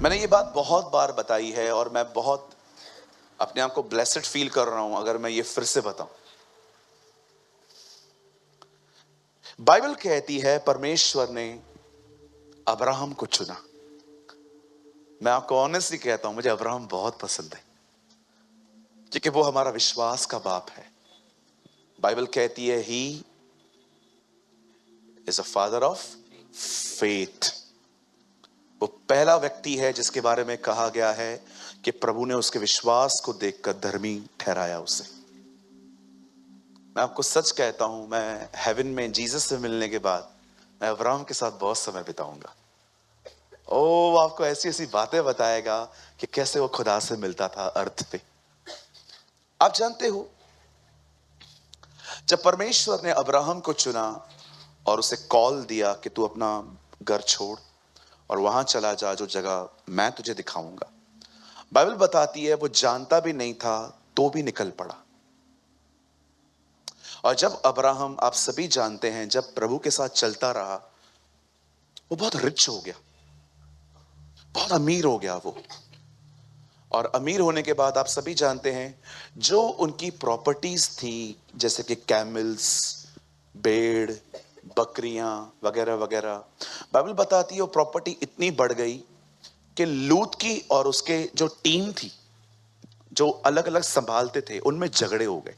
मैंने ये बात बहुत बार बताई है और मैं बहुत अपने आप को ब्लेस्ड फील कर रहा हूं अगर मैं ये फिर से बताऊं। बाइबल कहती है परमेश्वर ने अब्राहम को चुना। मैं आपको ऑनेस्टली कहता हूं, मुझे अब्राहम बहुत पसंद है क्योंकि वो हमारा विश्वास का बाप है। बाइबल कहती है he is a father of faith. वो पहला व्यक्ति है जिसके बारे में कहा गया है कि प्रभु ने उसके विश्वास को देखकर धर्मी ठहराया उसे। मैं आपको सच कहता हूं, मैं हेवन में जीसस से मिलने के बाद मैं अब्राहम के साथ बहुत समय बिताऊंगा। वो आपको ऐसी ऐसी बातें बताएगा कि कैसे वो खुदा से मिलता था अर्थ पे। आप जानते हो, जब परमेश्वर ने अब्राहम को चुना और उसे कॉल दिया कि तू अपना घर छोड़ और वहां चला जा जो जगह मैं तुझे दिखाऊंगा, बाइबल बताती है वो जानता भी नहीं था तो भी निकल पड़ा। और जब अब्राहम, आप सभी जानते हैं, जब प्रभु के साथ चलता रहा वो बहुत रिच हो गया, बहुत अमीर हो गया वो। और अमीर होने के बाद आप सभी जानते हैं जो उनकी प्रॉपर्टीज थी, जैसे कि कैमल्स, भेड़, बकरियां वगैरह वगैरह, बाइबल बताती है वो प्रॉपर्टी इतनी बढ़ गई कि लूत की और उसके जो टीम थी, जो अलग अलग संभालते थे, उनमें झगड़े हो गए।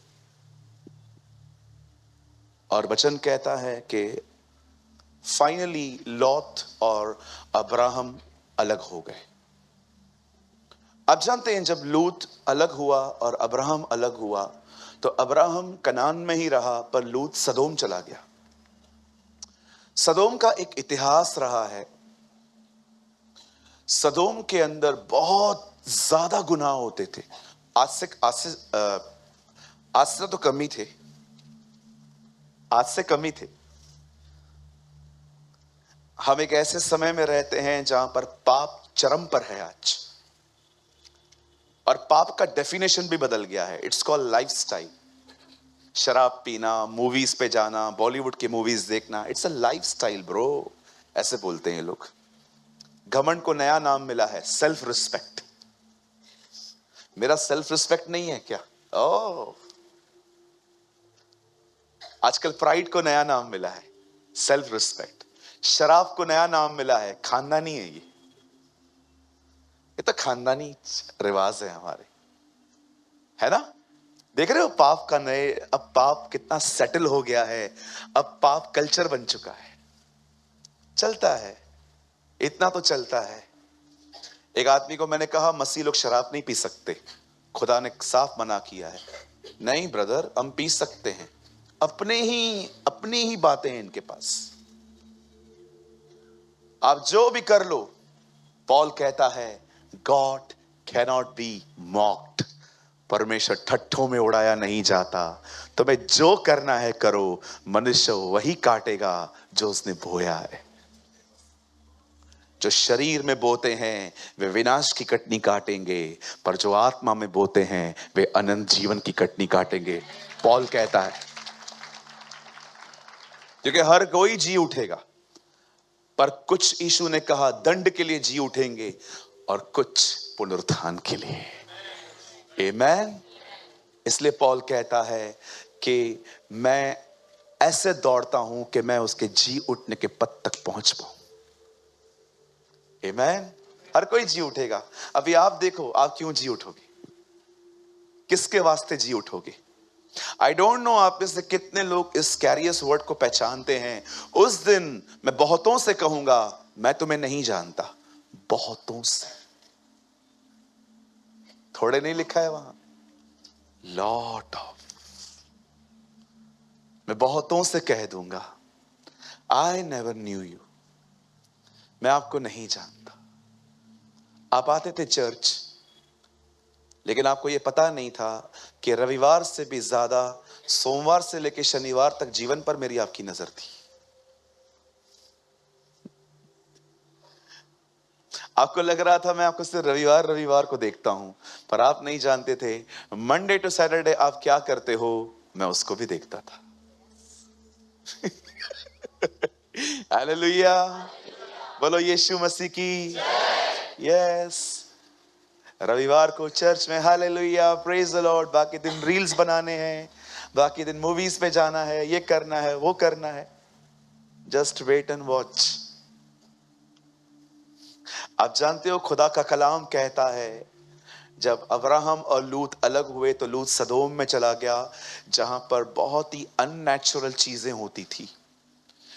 और वचन कहता है कि फाइनली लॉत और अब्राहम अलग हो गए। आप जानते हैं जब लूत अलग हुआ और अब्राहम अलग हुआ तो अब्राहम कनान में ही रहा, पर लूत सदोम चला गया। सदोम का एक इतिहास रहा है। सदोम के अंदर बहुत ज्यादा गुनाह होते थे। आज से तो कम ही थे, आज से कम ही थे। हम एक ऐसे समय में रहते हैं जहां पर पाप चरम पर है आज, और पाप का डेफिनेशन भी बदल गया है। It's called lifestyle. शराब पीना, मूवीज पे जाना, बॉलीवुड की मूवीज देखना, इट्स अ लाइफस्टाइल ब्रो, ऐसे बोलते हैं लोग। घमंड को नया नाम मिला है सेल्फ रिस्पेक्ट। मेरा सेल्फ रिस्पेक्ट नहीं है क्या? ओह, आजकल प्राइड को नया नाम मिला है सेल्फ रिस्पेक्ट। शराब को नया नाम मिला है खानदानी है। ये तो खानदानी रिवाज है हमारे, है ना? देख रहे हो पाप का नए, अब पाप कितना सेटल हो गया है। अब पाप कल्चर बन चुका है, चलता है, इतना तो चलता है। एक आदमी को मैंने कहा मसीह लोग शराब नहीं पी सकते, खुदा ने साफ मना किया है। नहीं ब्रदर, हम पी सकते हैं। अपनी ही बातें हैं इनके पास। आप जो भी कर लो, पॉल कहता है गॉड कैनॉट बी मॉक्ड। परमेश्वर ठट्ठों में उड़ाया नहीं जाता। तुम्हें जो करना है करो, मनुष्य वही काटेगा जो उसने बोया है। जो शरीर में बोते हैं वे विनाश की कटनी काटेंगे, पर जो आत्मा में बोते हैं वे अनंत जीवन की कटनी काटेंगे, पॉल कहता है। क्योंकि हर कोई जी उठेगा, पर कुछ यीशु ने कहा दंड के लिए जी उठेंगे और कुछ पुनरुत्थान के लिए। आमेन। इसलिए पॉल कहता है कि मैं ऐसे दौड़ता हूं कि मैं उसके जी उठने के पद तक पहुंच पाऊं। आमेन। हर कोई जी उठेगा। अभी आप देखो, आप क्यों जी उठोगे? किसके वास्ते जी उठोगे? आई डोंट नो आप में से कितने लोग इस कैरियस वर्ड को पहचानते हैं। उस दिन मैं बहुतों से कहूंगा मैं तुम्हें नहीं जानता। बहुतों से, थोड़े नहीं लिखा है वहां, लॉट ऑफ। मैं बहुतों से कह दूंगा आई नेवर न्यू यू, मैं आपको नहीं जानता। आप आते थे चर्च, लेकिन आपको यह पता नहीं था कि रविवार से भी ज्यादा सोमवार से लेकर शनिवार तक जीवन पर मेरी आपकी नजर थी। आपको लग रहा था मैं आपको सिर्फ रविवार रविवार को देखता हूं, पर आप नहीं जानते थे मंडे टू सैटरडे आप क्या करते हो, मैं उसको भी देखता था। हालेलुया, बोलो यीशु मसीह की। यस, रविवार को चर्च में हालेलुया, प्रेज द लॉर्ड, बाकी दिन रील्स बनाने हैं, बाकी दिन मूवीज पे जाना है, ये करना है, वो करना है। Just wait and watch. आप जानते हो खुदा का कलाम कहता है जब अब्राहम और लूत अलग हुए तो लूत सदोम में चला गया, जहां पर बहुत ही अननेचुरल चीजें होती थी।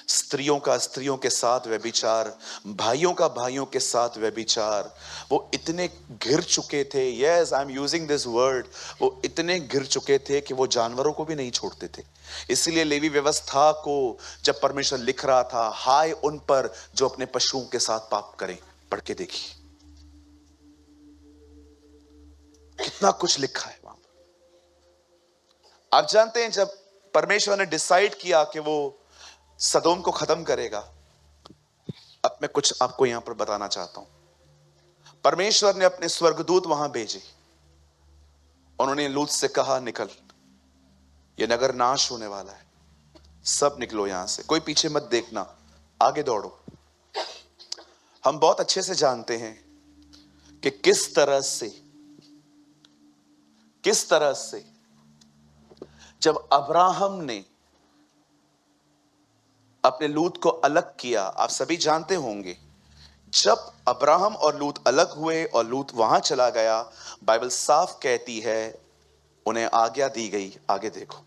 स्त्रियों का स्त्रियों के साथ व्यभिचार, भाइयों का भाइयों के साथ व्यभिचार। वो इतने घिर चुके थे, yes I am using this word, वो इतने घिर चुके थे कि वो जानवरों को भी नहीं छोड़ते थे। इसलिए लेवी व्यवस्था को जब परमेश्वर लिख रहा था, हाय उन पर जो अपने पशुओं के साथ पाप करें। पढ़ के देखिए कितना कुछ लिखा है वहां। आप जानते हैं जब परमेश्वर ने डिसाइड किया कि वो सदोम को खत्म करेगा, अब मैं कुछ आपको यहां पर बताना चाहता हूं। परमेश्वर ने अपने स्वर्गदूत वहां भेजे, उन्होंने लूत से कहा निकल, ये नगर नाश होने वाला है, सब निकलो यहां से, कोई पीछे मत देखना, आगे दौड़ो। हम बहुत अच्छे से जानते हैं कि किस तरह से जब अब्राहम ने अपने लूत को अलग किया। आप सभी जानते होंगे जब अब्राहम और लूत अलग हुए और लूत वहां चला गया, बाइबल साफ कहती है उन्हें आज्ञा दी गई, आगे देखो,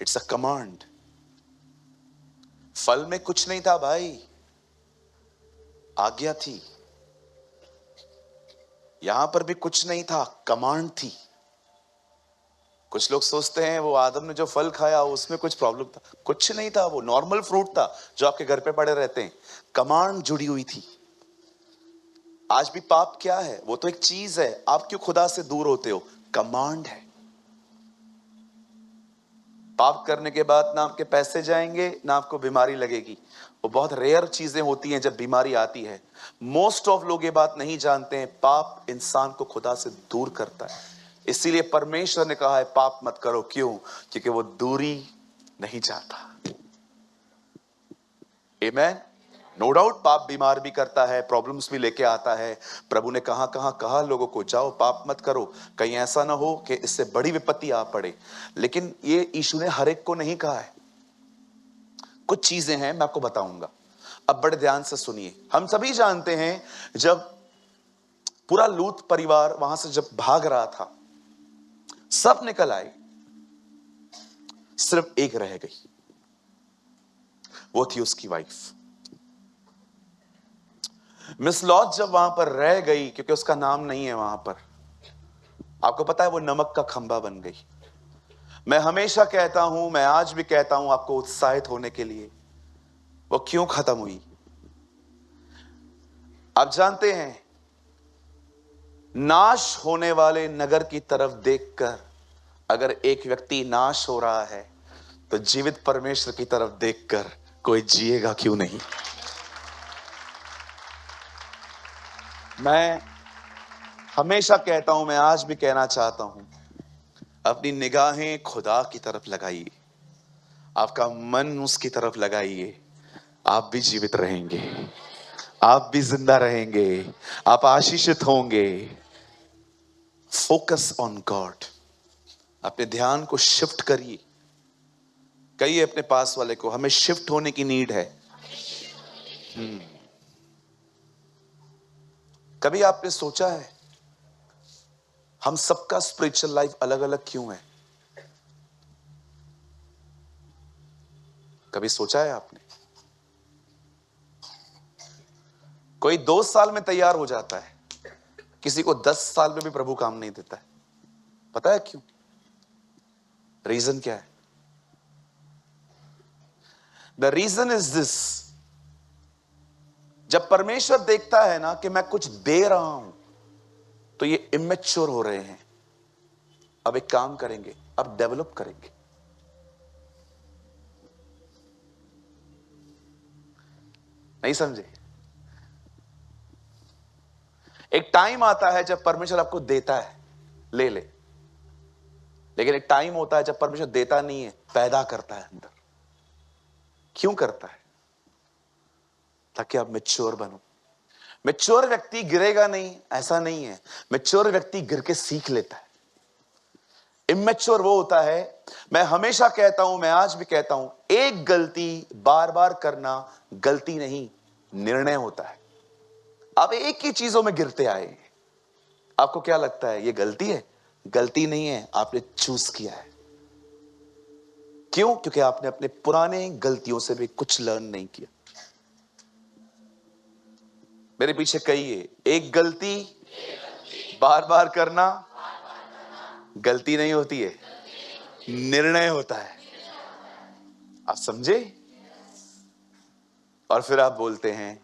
इट्स अ कमांड। फल में कुछ नहीं था भाई, आज्ञा थी। यहां पर भी कुछ नहीं था, कमांड थी। कुछ लोग सोचते हैं वो आदम ने जो फल खाया उसमें कुछ प्रॉब्लम था, कुछ नहीं था, वो नॉर्मल फ्रूट था जो आपके घर पे पड़े रहते हैं। कमांड जुड़ी हुई थी। आज भी पाप क्या है? वो तो एक चीज है, आप क्यों खुदा से दूर होते हो? कमांड है। पाप करने के बाद ना आपके पैसे जाएंगे ना आपको बीमारी लगेगी। वो बहुत रेयर चीजें होती हैं जब बीमारी आती है। मोस्ट ऑफ लोग ये बात नहीं जानते हैं, पाप इंसान को खुदा से दूर करता है। इसीलिए परमेश्वर ने कहा है पाप मत करो। क्यों? क्योंकि वो दूरी नहीं चाहता। आमेन। नो डाउट पाप बीमार भी करता है, प्रॉब्लम्स भी लेके आता है। प्रभु ने कहां कहां कहा लोगों को जाओ पाप मत करो, कहीं ऐसा ना हो कि इससे बड़ी विपत्ति आ पड़े। लेकिन ये यीशु ने हर एक को नहीं कहा है। कुछ चीजें हैं मैं आपको बताऊंगा, अब बड़े ध्यान से सुनिए। हम सभी जानते हैं जब पूरा लूत परिवार वहां से जब भाग रहा था, सब निकल आए, सिर्फ एक रह गई, वो थी उसकी वाइफ। मिस लॉट जब वहां पर रह गई, क्योंकि उसका नाम नहीं है वहां पर, आपको पता है वो नमक का खंबा बन गई। मैं हमेशा कहता हूं, मैं आज भी कहता हूं आपको उत्साहित होने के लिए, वो क्यों खत्म हुई? आप जानते हैं नाश होने वाले नगर की तरफ देखकर अगर एक व्यक्ति नाश हो रहा है तो जीवित परमेश्वर की तरफ देखकर कोई जिएगा क्यों नहीं? मैं हमेशा कहता हूं, मैं आज भी कहना चाहता हूं, अपनी निगाहें खुदा की तरफ लगाइए, आपका मन उसकी तरफ लगाइए, आप भी जीवित रहेंगे, आप भी जिंदा रहेंगे, आप आशीषित होंगे। Focus on God. अपने ध्यान को शिफ्ट करिए। कहिए अपने पास वाले को, हमें शिफ्ट होने की नीड है। कभी आपने सोचा है हम सबका स्पिरिचुअल लाइफ अलग अलग क्यों है? कभी सोचा है आपने? कोई 2 साल में तैयार हो जाता है, किसी को 10 साल में भी प्रभु काम नहीं देता है। पता है क्यों? रीजन क्या है? द रीजन इज दिस, जब परमेश्वर देखता है ना कि मैं कुछ दे रहा हूं तो ये इमेच्योर हो रहे हैं, अब एक काम करेंगे, अब डेवलप करेंगे। नहीं समझे? एक टाइम आता है जब परमेश्वर आपको देता है, ले ले, लेकिन एक टाइम होता है जब परमेश्वर देता नहीं है, पैदा करता है अंदर। क्यों करता है? ताकि आप मैच्योर बनो। मैच्योर व्यक्ति गिरेगा नहीं, ऐसा नहीं है। मैच्योर व्यक्ति गिर के सीख लेता है। इमैच्योर वो होता है, मैं हमेशा कहता हूं, मैं आज भी कहता हूं, एक गलती बार बार करना गलती नहीं, निर्णय होता है। आप एक ही चीजों में गिरते आए, आपको क्या लगता है ये गलती है? गलती नहीं है, आपने चूज किया है। क्यों? क्योंकि आपने अपने पुराने गलतियों से भी कुछ लर्न नहीं किया। मेरे पीछे कहिए, एक गलती बार बार करना गलती नहीं होती है, निर्णय होता है। आप समझे? और फिर आप बोलते हैं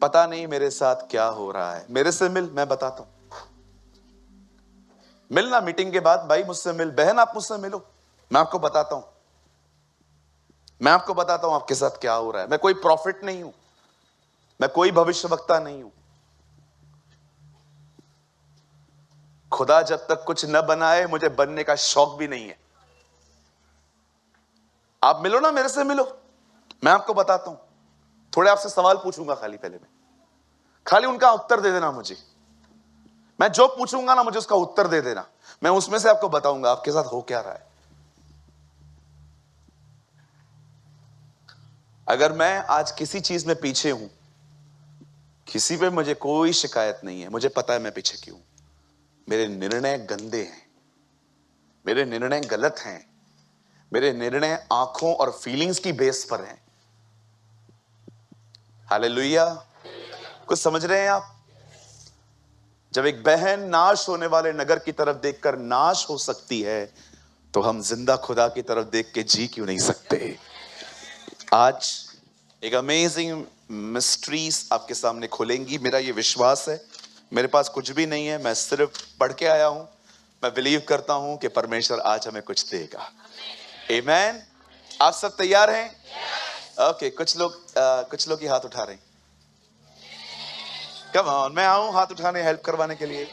पता नहीं मेरे साथ क्या हो रहा है। मेरे से मिल, मैं बताता हूं। मिलना मीटिंग के बाद, भाई मुझसे मिल, बहन आप मुझसे मिलो, मैं आपको बताता हूं। मैं आपको बताता हूं आपके साथ क्या हो रहा है। मैं कोई प्रॉफिट नहीं हूं, मैं कोई भविष्यवक्ता नहीं हूं। खुदा जब तक कुछ न बनाए, मुझे बनने का शौक भी नहीं है। आप मिलो ना, मेरे से मिलो, मैं आपको बताता हूं। थोड़े आपसे सवाल पूछूंगा खाली, पहले मैं खाली उनका उत्तर दे देना मुझे। मैं जो पूछूंगा ना, मुझे उसका उत्तर दे देना। मैं उसमें से आपको बताऊंगा आपके साथ हो क्या रहा है। अगर मैं आज किसी चीज में पीछे हूं, किसी पे मुझे कोई शिकायत नहीं है, मुझे पता है मैं पीछे क्यों। मेरे निर्णय गंदे हैं, मेरे निर्णय गलत हैं, मेरे निर्णय आंखों और फीलिंग्स की बेस पर हैं। हालेलुया। कुछ समझ रहे हैं आप? जब एक बहन नाश होने वाले नगर की तरफ देखकर नाश हो सकती है, तो हम जिंदा खुदा की तरफ देख के जी क्यों नहीं सकते? आज एक अमेजिंग मिस्ट्रीज आपके सामने खुलेंगी, मेरा ये विश्वास है। मेरे पास कुछ भी नहीं है, मैं सिर्फ पढ़ के आया हूं। मैं बिलीव करता हूं कि परमेश्वर आज हमें कुछ देगा। आमेन। आप सब तैयार हैं? ओके, कुछ लोग ही हाथ उठा रहे हैं। कम ऑन, मैं आऊं हाथ उठाने, हेल्प करवाने के लिए।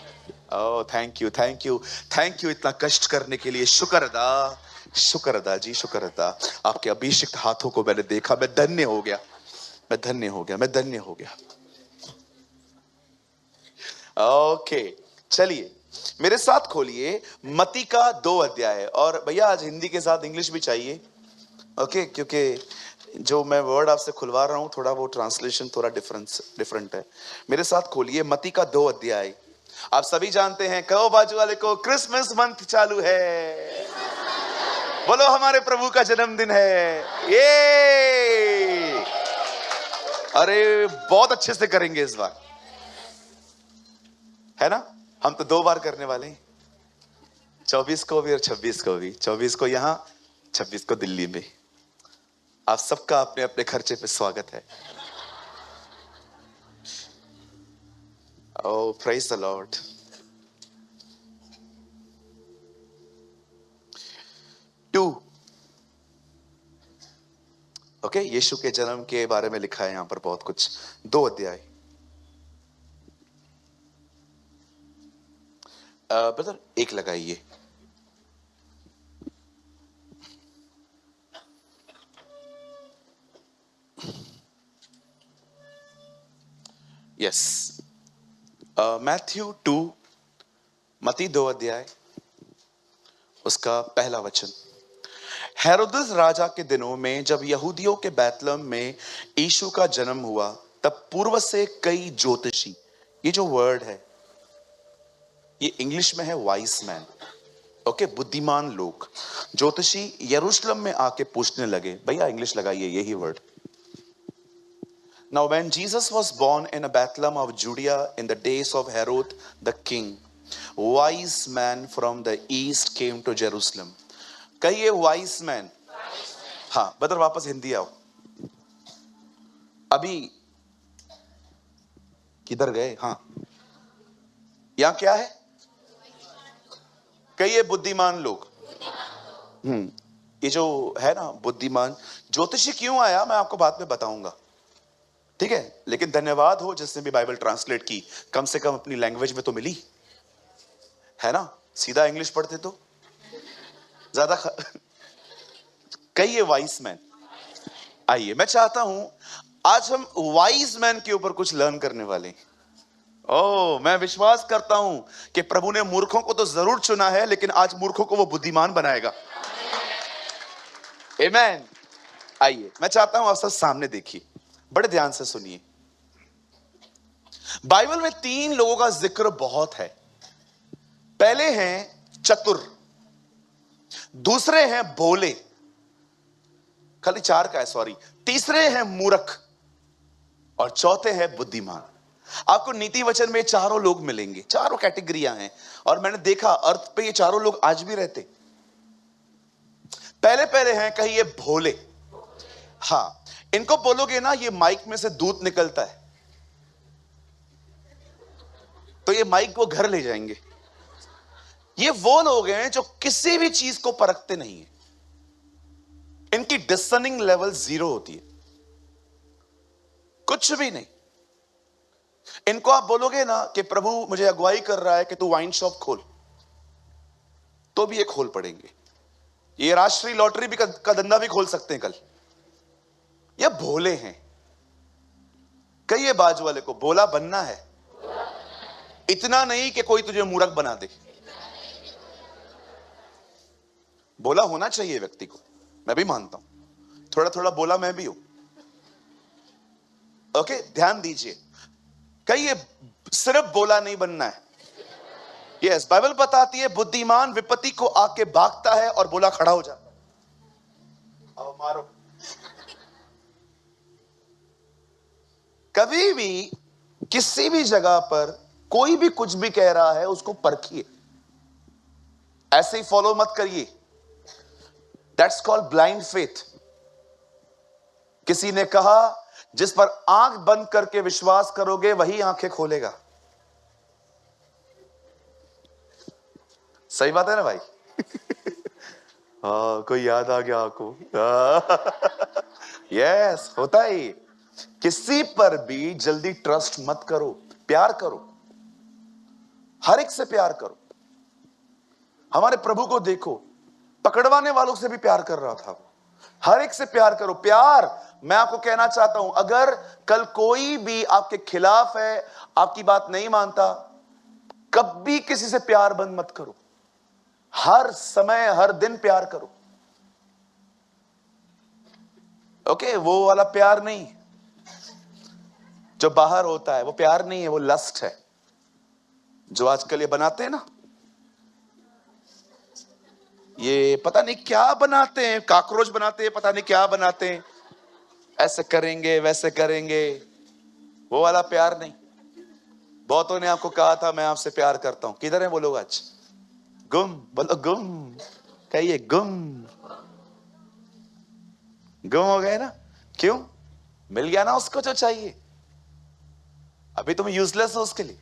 Oh thank you, thank you, thank you इतना कष्ट करने के लिए। शुक्र अदा, शुक्र अदा जी, शुक्र अदा। आपके अभिषिक्त हाथों को मैंने देखा, मैं धन्य हो गया, मैं धन्य हो गया, मैं धन्य हो गया। ओके, चलिए मेरे साथ खोलिए मत्ती का 2 अध्याय। और भैया आज हिंदी के साथ इंग्लिश भी चाहिए, ओके? क्योंकि जो मैं वर्ड आपसे खुलवा रहा हूं, थोड़ा वो ट्रांसलेशन थोड़ा डिफरेंट है। मेरे साथ खोलिए मत्ती का 2 अध्याय। आप सभी जानते हैं, कहो बाजू वाले को, क्रिसमस मंथ चालू है। बोलो हमारे प्रभु का जन्मदिन है। ये अरे बहुत अच्छे से करेंगे इस बार, है ना? हम तो 2 बार करने वाले हैं, 24 को भी और 26 को भी। 24 को यहां, 26 को दिल्ली में। आप सबका अपने अपने खर्चे पे स्वागत है। Oh praise the lord. Two, okay, यीशु के जन्म के बारे में लिखा है यहां पर बहुत कुछ। 2 अध्याय। ब्रदर एक लगाइए। यस, मैथ्यू 2, मत्ती 2 अध्याय, उसका पहला वचन। हेरोदेस राजा के दिनों में जब यहूदियों के बैतलहम में यीशु का जन्म हुआ, तब पूर्व से कई ज्योतिषी, ये जो वर्ड है ये इंग्लिश में है वाइस मैन, ओके, बुद्धिमान लोग, ज्योतिषी यरूशलेम में आके पूछने लगे। भैया इंग्लिश लगाइए, यही word. Now when Jesus was born in a Bethlehem of Judea in the days of Herod the king, wise men from the east came to Jerusalem. कहिए वाइस मैन। हाँ बदर, वापस हिंदी आओ। अभी किधर गए? हाँ, यहां क्या है? कहिए बुद्धिमान लोग। ये जो है ना बुद्धिमान, ज्योतिषी क्यों आया मैं आपको बाद में बताऊंगा, ठीक है? लेकिन धन्यवाद हो जिसने भी बाइबल ट्रांसलेट की, कम से कम अपनी लैंग्वेज में तो मिली, है ना? सीधा इंग्लिश पढ़ते तो ज्यादा कहिए वाइस मैन। आइए, मैं चाहता हूं आज हम वाइज मैन के ऊपर कुछ लर्न करने वाले हैं। ओ, मैं विश्वास करता हूं कि प्रभु ने मूर्खों को तो जरूर चुना है, लेकिन आज मूर्खों को वो बुद्धिमान बनाएगा। आमेन। आइए, मैं चाहता हूं आप सब सामने देखिए, बड़े ध्यान से सुनिए। बाइबल में 3 लोगों का जिक्र बहुत है। पहले हैं चतुर, दूसरे हैं भोले, खाली 4 का है, सॉरी, तीसरे हैं मूर्ख और चौथे हैं बुद्धिमान। आपको नीति वचन में चारों लोग मिलेंगे, चारों कैटेगरियां हैं, और मैंने देखा अर्थ पे ये चारों लोग आज भी रहते। पहले पहले हैं, कहिए भोले। हां, इनको बोलोगे ना ये माइक में से दूध निकलता है, तो ये माइक को घर ले जाएंगे। ये वो लोग हैं जो किसी भी चीज को परखते नहीं है, इनकी डिसर्निंग लेवल 0 होती है, कुछ भी नहीं। इनको आप बोलोगे ना कि प्रभु मुझे अगुवाई कर रहा है कि तू वाइन शॉप खोल, तो भी ये खोल पड़ेंगे। ये राष्ट्रीय लॉटरी भी का धंधा भी खोल सकते हैं कल। ये भोले हैं। कहिए बाजू वाले को, भोला बनना है, इतना नहीं कि कोई तुझे मूर्ख बना दे। बोला होना चाहिए व्यक्ति को, मैं भी मानता हूं, थोड़ा थोड़ा बोला मैं भी हूं। ओके, ध्यान दीजिए, कहिए सिर्फ बोला नहीं बनना है। यस, बाइबल बताती है बुद्धिमान विपत्ति को आके भागता है और बोला खड़ा हो जाता है। अब मारो। कभी भी किसी भी जगह पर कोई भी कुछ भी कह रहा है उसको परखिए, ऐसे ही फॉलो मत करिए। That's called blind faith. किसी ने कहा जिस पर आंख बंद करके विश्वास करोगे वही आंखें खोलेगा। सही बात है ना भाई? हाँ, कोई याद आ गया आपको? यस, होता ही। किसी पर भी जल्दी ट्रस्ट मत करो, प्यार करो, हर एक से प्यार करो। हमारे प्रभु को देखो, पकड़वाने वालों से भी प्यार कर रहा था। हर एक से प्यार करो। प्यार, मैं आपको कहना चाहता हूं, अगर कल कोई भी आपके खिलाफ है, आपकी बात नहीं मानता, कभी किसी से प्यार बंद मत करो। हर समय हर दिन प्यार करो। ओके, वो वाला प्यार नहीं जो बाहर होता है, वो प्यार नहीं है, वो लस्ट है, जो आजकल ये बनाते हैं ना, ये पता नहीं क्या बनाते हैं, काकरोच बनाते हैं, पता नहीं क्या बनाते हैं, ऐसे करेंगे वैसे करेंगे, वो वाला प्यार नहीं। बहुतों ने आपको कहा था मैं आपसे प्यार करता हूं, किधर है वो लोग आज? गुम, बोलो गुम, कहिए गुम। गुम हो गए ना? क्यों? मिल गया ना उसको जो चाहिए, अभी तुम यूजलेस हो उसके लिए।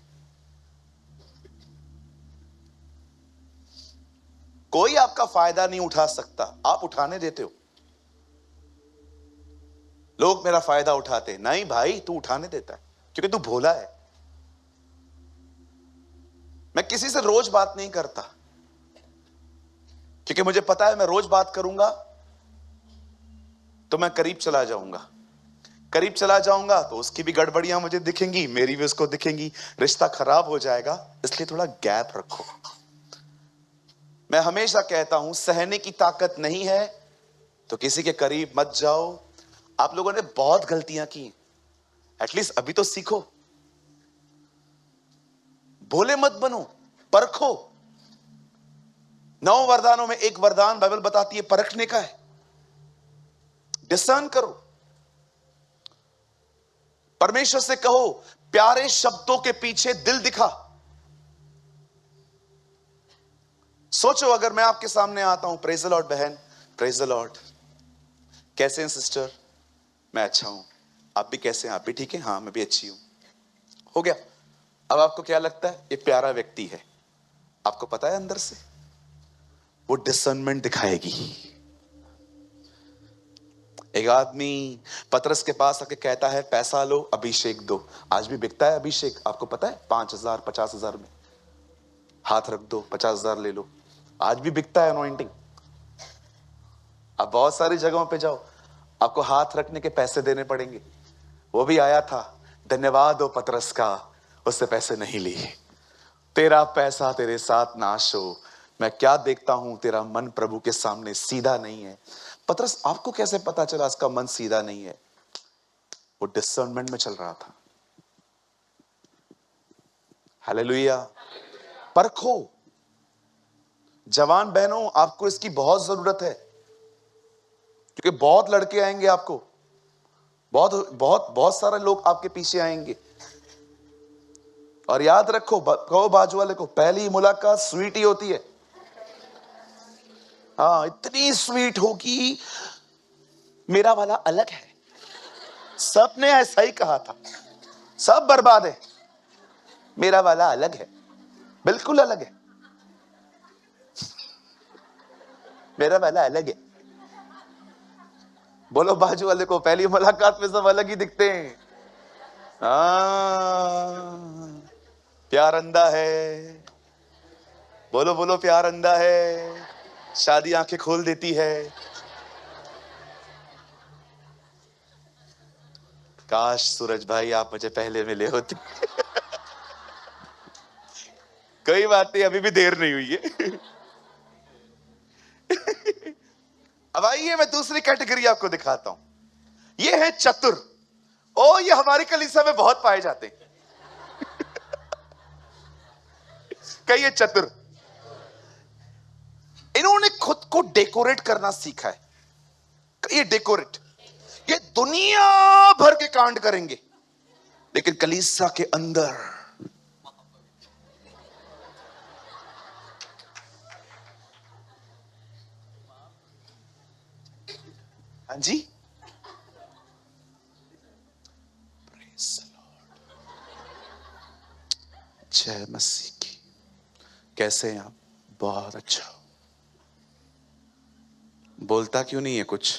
कोई आपका फायदा नहीं उठा सकता, आप उठाने देते हो। लोग मेरा फायदा उठाते हैं, नहीं भाई, तू उठाने देता है क्योंकि तू भोला है। मैं किसी से रोज बात नहीं करता क्योंकि मुझे पता है मैं रोज बात करूंगा तो मैं करीब चला जाऊंगा, करीब चला जाऊंगा तो उसकी भी गड़बड़ियां मुझे दिखेंगी, मेरी भी उसको दिखेंगी, रिश्ता खराब हो जाएगा। इसलिए थोड़ा गैप रखो। मैं हमेशा कहता हूं, सहने की ताकत नहीं है तो किसी के करीब मत जाओ। आप लोगों ने बहुत गलतियां की, एटलीस्ट अभी तो सीखो। भोले मत बनो, परखो। 9 वरदानों में एक वरदान बाइबल बताती है परखने का है। डिसर्न करो। परमेश्वर से कहो, प्यारे शब्दों के पीछे दिल दिखा। सोचो, अगर मैं आपके सामने आता हूं, प्रेज द लॉर्ड बहन, प्रेज द लॉर्ड, कैसे हैं सिस्टर? मैं अच्छा हूं, आप भी कैसे हैं? आप भी ठीक है? हाँ, मैं भी अच्छी हूं। हो गया। अब आपको क्या लगता है ये प्यारा व्यक्ति है? आपको पता है अंदर से वो डिसर्नमेंट दिखाएगी। एक आदमी पतरस के पास आके कहता है, पैसा लो, अभिषेक दो। आज भी बिकता है अभिषेक, आपको पता है? 5,000 50,000 में। हाथ रख दो, 50,000 ले लो। आज भी बिकता है अनॉइंटिंग। आप बहुत सारी जगहों पे जाओ, आपको हाथ रखने के पैसे देने पड़ेंगे। वो भी आया था, धन्यवाद हो पतरस का, उससे पैसे नहीं लिए। तेरा पैसा तेरे साथ नाश हो। मैं क्या देखता हूं, तेरा मन प्रभु के सामने सीधा नहीं है। पतरस, आपको कैसे पता चला इसका मन सीधा नहीं है? वो डिसर्नमेंट में चल रहा था। हालेलुया। परखो। जवान बहनों, आपको इसकी बहुत जरूरत है, क्योंकि बहुत लड़के आएंगे आपको, बहुत बहुत बहुत सारे लोग आपके पीछे आएंगे। और याद रखो, कहो बाजू वाले को, पहली मुलाकात स्वीट ही होती है। हाँ, इतनी स्वीट होगी, मेरा वाला अलग है। सबने ऐसा ही कहा था, सब बर्बाद है, मेरा वाला अलग है, बिल्कुल अलग है, मेरा वाला अलग है। बोलो बाजू वाले को, पहली मुलाकात में सब अलग ही दिखते हैं। प्यार अंधा है। बोलो बोलो, प्यार अंधा है, शादी आंखें खोल देती है। काश सूरज भाई आप मुझे पहले मिले होते। कोई बात नहीं, अभी भी देर नहीं हुई है। अब आइए, मैं दूसरी कैटेगरी आपको दिखाता हूं। ये है चतुर। ओ, ये हमारी कलीसिया में बहुत पाए जाते हैं। कहिए चतुर। इन्होंने खुद को डेकोरेट करना सीखा है। कहिए डेकोरेट। ये दुनिया भर के कांड करेंगे, लेकिन कलीसिया के अंदर हाँ जी, जय मसीह की। कैसे हैं आप? बहुत अच्छा। बोलता क्यों नहीं है कुछ?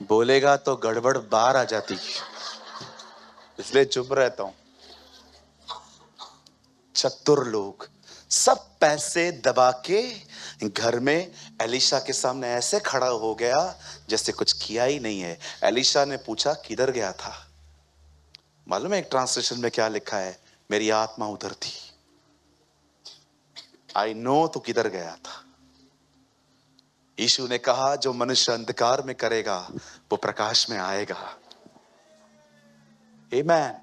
बोलेगा तो गड़बड़ बाहर आ जाती, इसलिए चुप रहता हूं। चतुर लोग सब पैसे दबा के घर में एलिशा के सामने ऐसे खड़ा हो गया जैसे कुछ किया ही नहीं है। एलिशा ने पूछा किधर गया था? मालूम है एक ट्रांसलेशन में क्या लिखा है? मेरी आत्मा उधर थी। आई नो तो किधर गया था। यीशु ने कहा जो मनुष्य अंधकार में करेगा वो प्रकाश में आएगा। आमेन।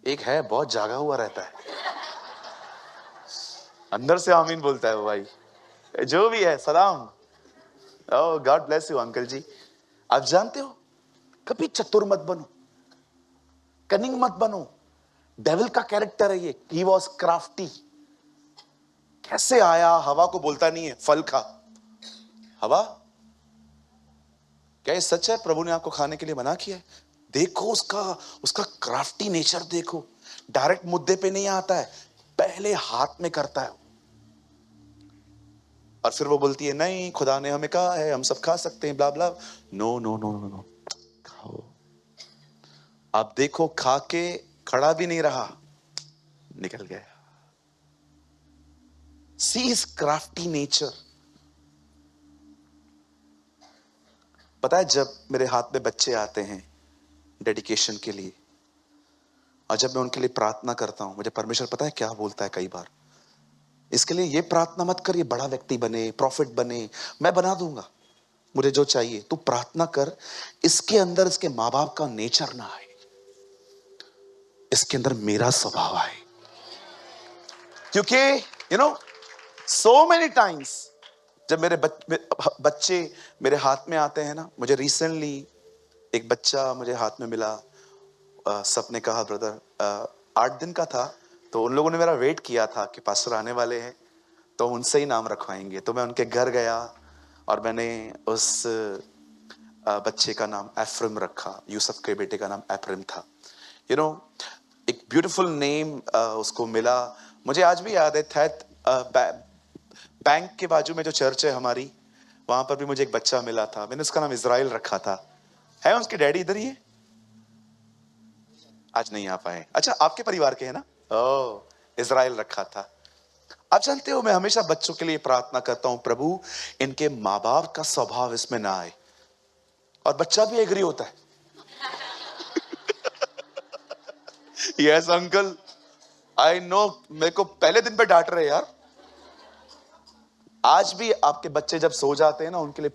एक है बहुत जागा हुआ रहता है, अंदर से आमीन बोलता है वो भाई, जो भी है। सलाम। ओह गॉड ब्लेस यू अंकल जी। आप जानते हो, कभी चतुर मत बनो, कनिंग मत बनो। डेविल का कैरेक्टर है ये। He was crafty. कैसे आया? हवा को बोलता नहीं है फल खा। हवा, क्या ये सच है? प्रभु ने आपको खाने के लिए मना किया है? देखो उसका उसका क्राफ्टी नेचर देखो। डायरेक्ट मुद्दे पे नहीं आता है, पहले हाथ में करता है। और फिर वो बोलती है नहीं, खुदा ने हमें कहा है हम सब खा सकते हैं, blah blah. No no no no no, खाओ। आप देखो, खा के खड़ा भी नहीं रहा, निकल गया। See his crafty nature. पता है, जब मेरे हाथ में बच्चे आते हैं डेडिकेशन के लिए, और जब मैं उनके लिए प्रार्थना करता हूं, मुझे परमेश्वर पता है क्या बोलता है कई बार? इसके लिए ये प्रार्थना मत कर ये बड़ा व्यक्ति बने, प्रॉफिट बने, मैं बना दूंगा, मुझे जो चाहिए तू प्रार्थना कर, इसके अंदर इसके माँ बाप का नेचर ना आए, इसके अंदर मेरा स्वभाव आए। क्योंकि you know so many times जब मेरे बच्चे मेरे हाथ में आते हैं ना, मुझे रिसेंटली एक बच्चा मुझे हाथ में मिला। सबने कहा ब्रदर, 8 दिन का था, तो उन लोगों ने मेरा वेट किया था कि पास्टर आने वाले हैं तो उनसे ही नाम रखवाएंगे। तो मैं उनके घर गया और मैंने उस बच्चे का नाम एफ्रेम रखा। यूसुफ के बेटे का नाम एफ्रेम था। यू नो एक ब्यूटीफुल नेम उसको मिला। मुझे आज भी याद है, बैंक के बाजू में जो चर्च है हमारी, वहां पर भी मुझे एक बच्चा मिला था, मैंने उसका नाम इज़राइल रखा था। है उसके डैडी इधर ही है, आज नहीं आ पाए। अच्छा, आपके परिवार के है ना? ओह, इज़राइल रखा था। आप जानते हो, मैं हमेशा बच्चों के लिए प्रार्थना करता हूं, प्रभु इनके माँ बाप का स्वभाव इसमें ना आए, और बच्चा भी एग्री होता है। Yes uncle, I know. मेरे को पहले दिन पे डांट रहे यार। आज भी आपके बच्चे जब सो जाते हैं ना, उनके लिए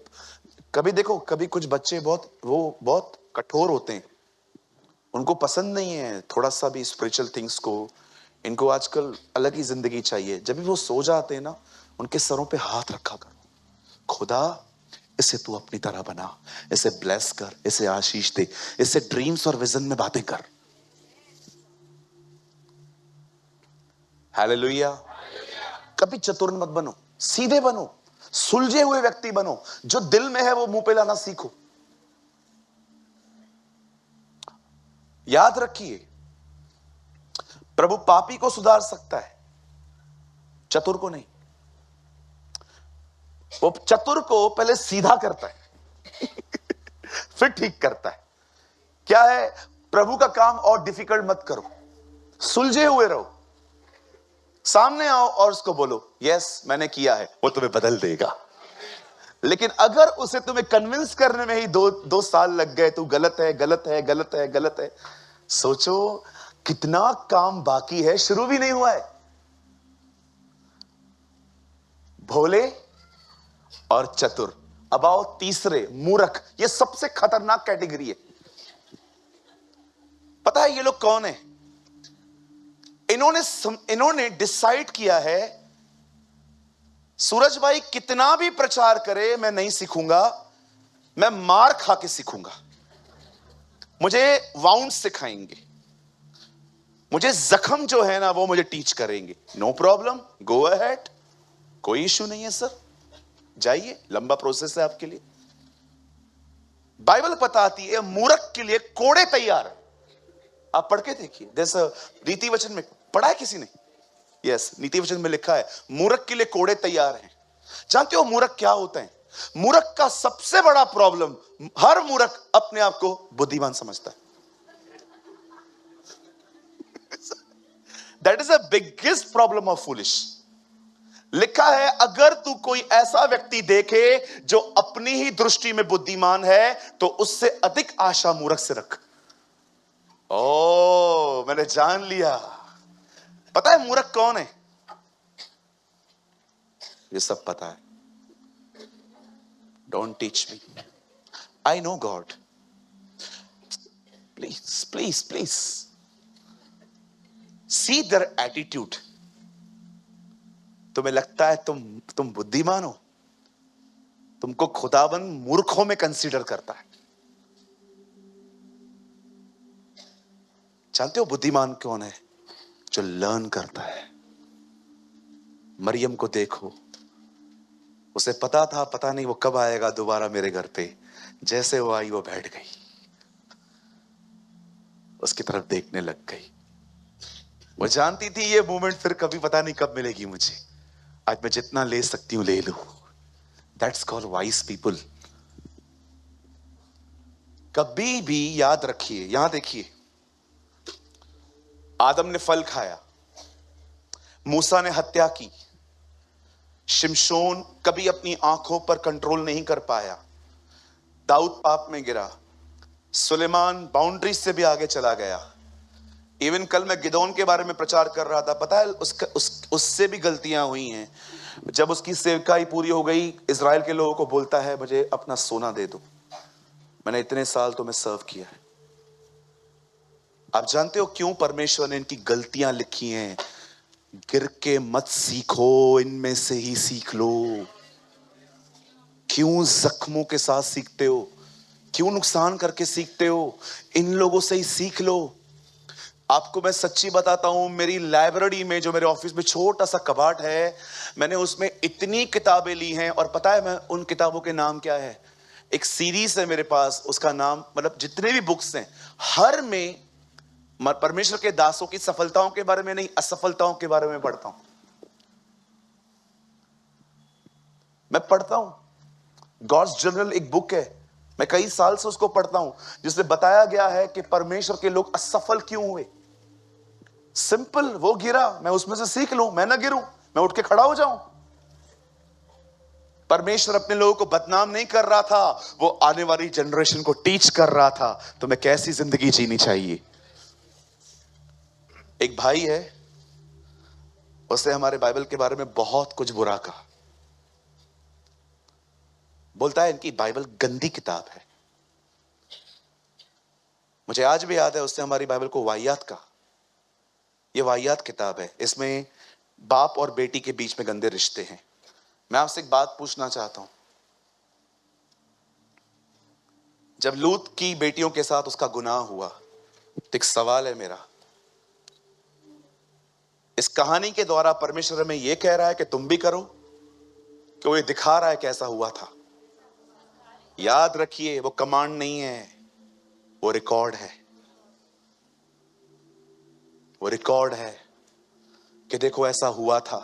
कभी देखो, कभी कुछ बच्चे बहुत कठोर होते हैं, उनको पसंद नहीं है थोड़ा सा भी स्पिरिचुअल थिंग्स को। इनको आजकल अलग ही जिंदगी चाहिए। जब भी वो सो जाते हैं ना, उनके सरों पे हाथ रखा करो, खुदा इसे तू अपनी तरह बना, इसे ब्लेस कर, इसे आशीष दे, इसे ड्रीम्स और विजन में बातें कर। हालेलुया। कभी चतुर मत बनो, सीधे बनो, सुलझे हुए व्यक्ति बनो। जो दिल में है वो मुंह पे लाना सीखो। याद रखिए, प्रभु पापी को सुधार सकता है, चतुर को नहीं। वो चतुर को पहले सीधा करता है फिर ठीक करता है। क्या है, प्रभु का काम और डिफिकल्ट मत करो, सुलझे हुए रहो। सामने आओ और उसको बोलो यस मैंने किया है, वो तुम्हें बदल देगा। लेकिन अगर उसे तुम्हें कन्विंस करने में ही दो साल लग गए, तू गलत है, गलत है, गलत है, गलत है, सोचो कितना काम बाकी है, शुरू भी नहीं हुआ है। भोले और चतुर। अब आओ तीसरे, मूर्ख। ये सबसे खतरनाक कैटेगरी है। पता है ये लोग कौन है? इन्होंने डिसाइड किया है, सूरज भाई कितना भी प्रचार करे मैं नहीं सीखूंगा, मैं मार खा के सीखूंगा। मुझे वाउंड सिखाएंगे, मुझे जख्म जो है ना वो मुझे टीच करेंगे। नो प्रॉब्लम, गो अहेड, कोई इश्यू नहीं है सर, जाइए, लंबा प्रोसेस है आपके लिए। बाइबल बताती है मूर्ख के लिए कोड़े तैयार। आप पढ़ के देखिए, जैसा नीति वचन में पढ़ा है किसी ने? यस, नीति वचन में लिखा है मूर्ख के लिए कोड़े तैयार हैं। जानते हो मूर्ख क्या होता है? मूर्ख का सबसे बड़ा प्रॉब्लम, हर मूर्ख अपने आप को बुद्धिमान समझता है। That is the biggest problem of foolish. लिखा है अगर तू कोई ऐसा व्यक्ति देखे जो अपनी ही दृष्टि में बुद्धिमान है, तो उससे अधिक आशा मूर्ख से रख। ओ, मैंने जान लिया। पता है मूर्ख कौन है? ये सब पता है। Don't teach me, I know God. Please please please see their attitude. तुम्हें लगता है तुम बुद्धिमान हो, तुमको खुदाबंद मूर्खों में कंसीडर करता है। जानते हो बुद्धिमान कौन है? जो लर्न करता है। मरियम को देखो, उसे पता था पता नहीं वो कब आएगा दोबारा मेरे घर पे। जैसे वो आई वो बैठ गई, उसकी तरफ देखने लग गई। वो जानती थी ये मोमेंट फिर कभी पता नहीं कब मिलेगी मुझे, आज मैं जितना ले सकती हूं ले लूं। That's called wise people. कभी भी याद रखिए, यहां देखिए, आदम ने फल खाया, मूसा ने हत्या की, शिमशोन कभी अपनी आंखों पर कंट्रोल नहीं कर पाया, दाऊद पाप में गिरा, सुलेमान बाउंड्री से भी आगे चला गया। इवन कल मैं गिदोन के बारे में प्रचार कर रहा था, पता है उससे भी गलतियां हुई हैं। जब उसकी सेवकाई पूरी हो गई, इजराइल के लोगों को बोलता है मुझे अपना सोना दे दो, मैंने इतने साल तुम्हें सर्व किया है। आप जानते हो क्यों परमेश्वर ने इनकी गलतियां लिखी हैं? गिर के मत सीखो, इनमें से ही सीख लो। क्यों जख्मों के साथ सीखते हो? क्यों नुकसान करके सीखते हो? इन लोगों से ही सीख लो। आपको मैं सच्ची बताता हूं, मेरी लाइब्रेरी में जो मेरे ऑफिस में छोटा सा कबाड़ है, मैंने उसमें इतनी किताबें ली हैं। और पता है मैं उन किताबों के नाम क्या है? एक सीरीज है मेरे पास, उसका नाम, मतलब जितने भी बुक्स हैं हर में परमेश्वर के दासों की सफलताओं के बारे में नहीं, असफलताओं के बारे में पढ़ता हूं। मैं पढ़ता हूं गॉड्स जर्नल, एक बुक है, मैं कई साल से उसको पढ़ता हूं, जिसमें बताया गया है कि परमेश्वर के लोग असफल क्यों हुए। सिंपल, वो गिरा, मैं उसमें से सीख लूं, मैं ना गिरूं, मैं उठ के खड़ा हो जाऊं। परमेश्वर अपने लोगों को बदनाम नहीं कर रहा था, वो आने वाली जनरेशन को टीच कर रहा था तुम्हें कैसी जिंदगी जीनी चाहिए। एक भाई है, उसने हमारे बाइबल के बारे में बहुत कुछ बुरा कहा। बोलता है इनकी बाइबल गंदी किताब है। मुझे आज भी याद है उसने हमारी बाइबल को वाहियात कहा। यह वाहियात किताब है, इसमें बाप और बेटी के बीच में गंदे रिश्ते हैं। मैं आपसे एक बात पूछना चाहता हूं, जब लूत की बेटियों के साथ उसका गुनाह हुआ, तो एक सवाल है मेरा, इस कहानी के द्वारा परमेश्वर में यह कह रहा है कि तुम भी करो, कि वो ये दिखा रहा है कैसा हुआ था? याद रखिए, वो कमांड नहीं है, वो रिकॉर्ड है। वो रिकॉर्ड है कि देखो ऐसा हुआ था।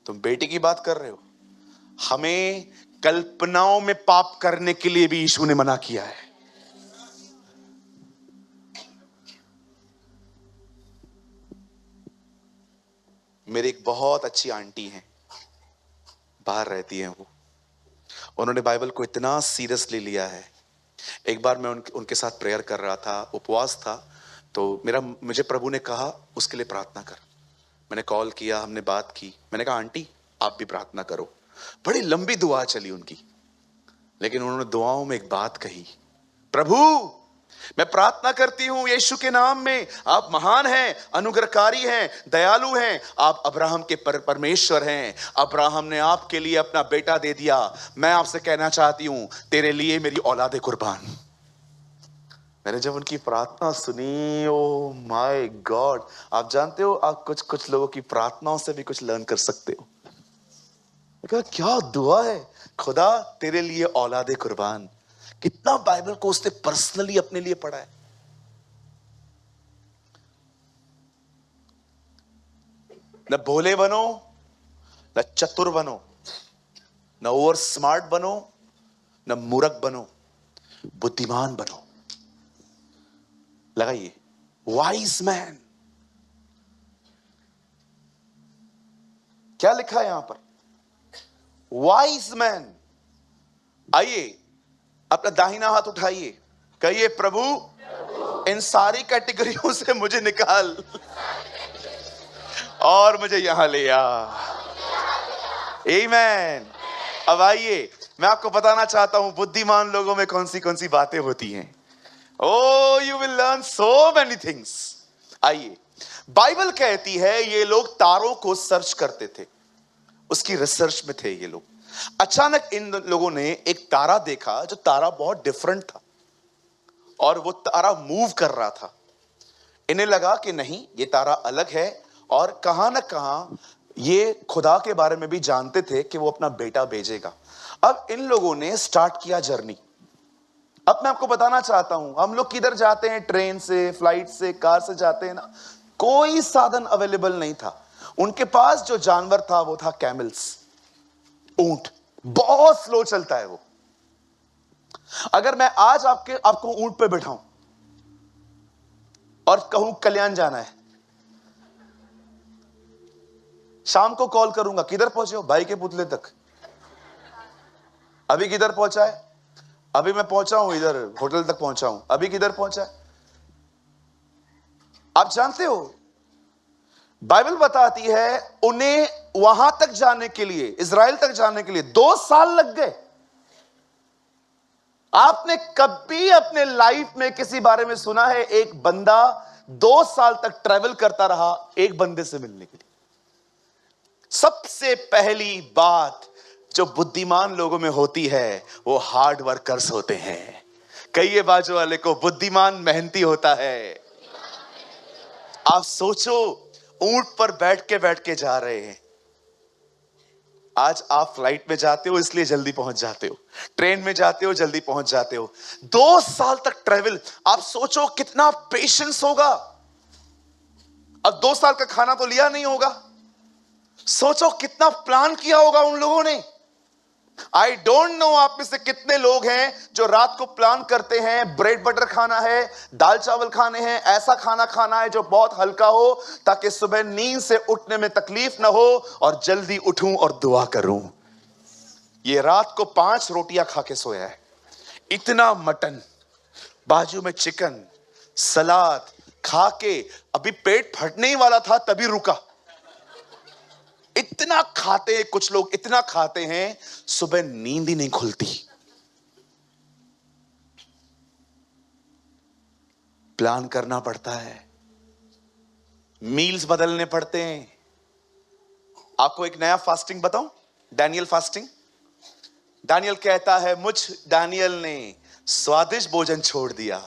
तुम बेटी की बात कर रहे हो, हमें कल्पनाओं में पाप करने के लिए भी यीशु ने मना किया है। मेरी एक बहुत अच्छी आंटी हैं, बाहर रहती हैं वो, उन्होंने बाइबल को इतना सीरियसली लिया है। एक बार मैं उनके साथ प्रेयर कर रहा था, उपवास था, तो मुझे प्रभु ने कहा उसके लिए प्रार्थना कर। मैंने कॉल किया, हमने बात की, मैंने कहा आंटी आप भी प्रार्थना करो। बड़ी लंबी दुआ चली उनकी, लेकिन उन्होंने दुआओं में एक बात कही, प्रभु मैं प्रार्थना करती हूं यीशु के नाम में, आप महान हैं, अनुग्रहकारी हैं, दयालु हैं, आप अब्राहम के परमेश्वर हैं। अब्राहम ने आपके लिए अपना बेटा दे दिया। मैं आपसे कहना चाहती हूं तेरे लिए मेरी औलादे कुर्बान। मैंने जब उनकी प्रार्थना सुनी, ओ माय गॉड, आप जानते हो आप कुछ लोगों की प्रार्थनाओं से भी कुछ लर्न कर सकते हो। क्या दुआ है, खुदा तेरे लिए औलादे कुर्बान। कितना बाइबल को उसने पर्सनली अपने लिए पढ़ा है। न भोले बनो, न चतुर बनो, न ओवर स्मार्ट बनो, न मूर्ख बनो, बुद्धिमान बनो। लगाइए, वाइज मैन। क्या लिखा है यहां पर? Wise man. आइए अपना दाहिना हाथ उठाइए, कहिए प्रभु इन सारी कैटेगरियों से मुझे निकाल और मुझे यहां ले आ। आमीन। अब आइए मैं आपको बताना चाहता हूं बुद्धिमान लोगों में कौन सी बातें होती हैं। Oh you will learn so many things. आइए, बाइबल कहती है ये लोग तारों को सर्च करते थे, उसकी रिसर्च में थे ये लोग। अचानक इन लोगों ने एक तारा देखा, जो तारा बहुत डिफरेंट था और वो तारा मूव कर रहा था। इन्हें लगा कि नहीं, ये तारा अलग है, और कहां ना कहां ये खुदा के बारे में भी जानते थे कि वो अपना बेटा भेजेगा। अब इन लोगों ने स्टार्ट किया जर्नी। अब मैं आपको बताना चाहता हूं, हम लोग किधर जाते हैं, ट्रेन से, फ्लाइट से, कार से जाते हैं ना, कोई साधन अवेलेबल नहीं था। उनके पास जो जानवर था वो था कैमल्स, ऊंट। बहुत स्लो चलता है वो। अगर मैं आज आपको ऊंट पे बैठाऊं और कहूं कल्याण जाना है, शाम को कॉल करूंगा, किधर पहुंचे हो? भाई के पुतले तक। अभी किधर पहुंचा है? अभी मैं पहुंचा हूं, इधर होटल तक पहुंचा हूं। अभी किधर पहुंचा है? आप जानते हो बाइबल बताती है उन्हें वहां तक जाने के लिए, इजराइल तक जाने के लिए 2 साल लग गए। आपने कभी अपने लाइफ में किसी बारे में सुना है एक बंदा 2 साल तक ट्रैवल करता रहा एक बंदे से मिलने के लिए? सबसे पहली बात जो बुद्धिमान लोगों में होती है वो हार्ड वर्कर्स होते हैं। कहिए बाजू वाले को, बुद्धिमान मेहनती होता है। आप सोचो, ऊंट पर बैठ के जा रहे हैं। आज आप फ्लाइट में जाते हो इसलिए जल्दी पहुंच जाते हो, ट्रेन में जाते हो जल्दी पहुंच जाते हो। 2 साल तक ट्रेवल, आप सोचो कितना पेशेंस होगा। अब 2 साल का खाना तो लिया नहीं होगा, सोचो कितना प्लान किया होगा उन लोगों ने। आई डोंट नो आप में से कितने लोग हैं जो रात को प्लान करते हैं, ब्रेड बटर खाना है, दाल चावल खाने हैं, ऐसा खाना खाना है जो बहुत हल्का हो ताकि सुबह नींद से उठने में तकलीफ ना हो और जल्दी उठूं और दुआ करूं। ये रात को 5 रोटियां खा के सोया है, इतना मटन, बाजू में चिकन, सलाद खा के अभी पेट फटने ही वाला था तभी रुका। इतना खाते हैं कुछ लोग, इतना खाते हैं सुबह नींद ही नहीं खुलती। प्लान करना पड़ता है, मील्स बदलने पड़ते हैं। आपको एक नया फास्टिंग बताऊं, डैनियल फास्टिंग। डैनियल कहता है मुझ डैनियल ने स्वादिष्ट भोजन छोड़ दिया।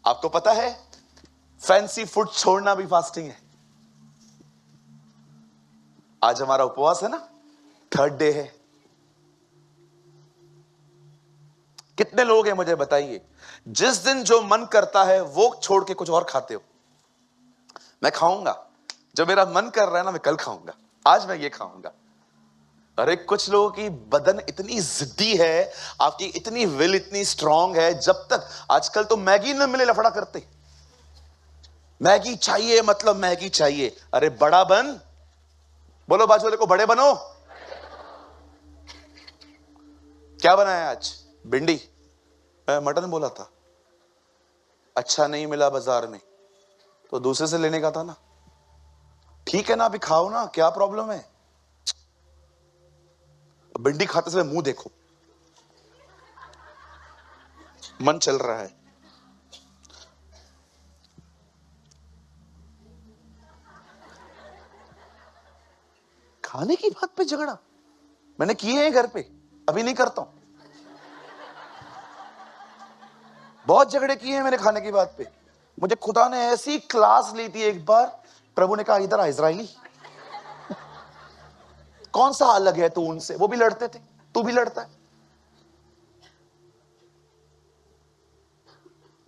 आपको पता है फैंसी फूड छोड़ना भी फास्टिंग है। आज हमारा उपवास है ना, 3rd डे है। कितने लोग हैं मुझे बताइए, जिस दिन जो मन करता है वो छोड़ के कुछ और खाते हो? मैं खाऊंगा, जो मेरा मन कर रहा है ना मैं कल खाऊंगा, आज मैं ये खाऊंगा। अरे कुछ लोगों की बदन इतनी जिद्दी है, आपकी इतनी विल इतनी स्ट्रांग है, जब तक आजकल तो मैगी न मिले लफड़ा करते। मैगी चाहिए मतलब मैगी चाहिए। अरे बड़ा बन, बोलो बाजू वाले को बड़े बनो। क्या बनाया आज? भिंडी, मटन बोला था, अच्छा नहीं मिला बाजार में तो दूसरे से लेने का था ना। ठीक है ना, अभी खाओ ना, क्या प्रॉब्लम है? भिंडी खाते समय मुंह देखो, मन चल रहा है। खाने की बात पे झगड़ा मैंने किए हैं घर पे, अभी नहीं करता हूं। बहुत झगड़े किए हैं मैंने खाने की बात पे। मुझे खुदा ने ऐसी क्लास ली थी एक बार, प्रभु ने कहा इधर आ इजराइली, कौन सा अलग है तू उनसे? वो भी लड़ते थे, तू भी लड़ता है।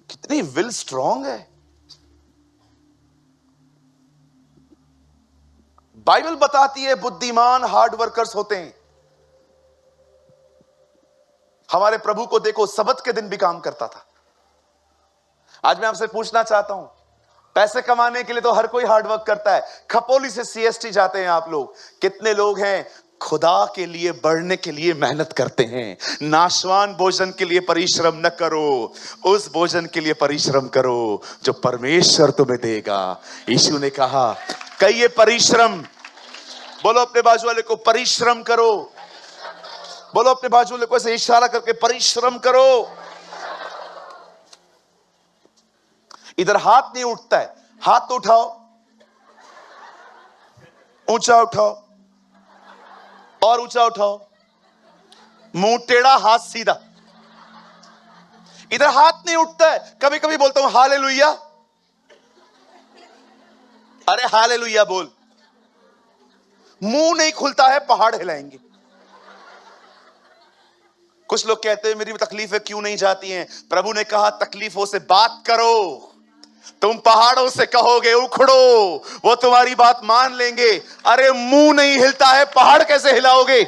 कितनी विल स्ट्रांग है। बाइबल बताती है बुद्धिमान हार्ड वर्कर्स होते हैं। हमारे प्रभु को देखो, सबत के दिन भी काम करता था। आज मैं आपसे पूछना चाहता हूं, पैसे कमाने के लिए तो हर कोई हार्ड वर्क करता है। खपोली से सीएसटी जाते हैं आप लोग, कितने लोग हैं खुदा के लिए बढ़ने के लिए मेहनत करते हैं। नाशवान भोजन के लिए परिश्रम न करो, उस भोजन के लिए परिश्रम करो जो परमेश्वर तुम्हें देगा। यीशु ने कहा कई ये परिश्रम, बोलो अपने बाजू वाले को परिश्रम करो, बोलो अपने बाजू वाले को ऐसे इशारा करके परिश्रम करो। इधर हाथ नहीं उठता है, हाथ तो उठाओ, ऊंचा उठाओ और ऊंचा उठाओ, मुंह टेढ़ा हाथ सीधा। इधर हाथ नहीं उठता है, कभी कभी बोलता हूं हालेलुया, अरे हालेलुया बोल। मुंह नहीं खुलता है, पहाड़ हिलाएंगे। कुछ लोग कहते हैं मेरी तकलीफें क्यों नहीं जाती हैं? प्रभु ने कहा तकलीफों से बात करो, तुम पहाड़ों से कहोगे उखड़ो, वो तुम्हारी बात मान लेंगे। अरे मुंह नहीं हिलता है, पहाड़ कैसे हिलाओगे?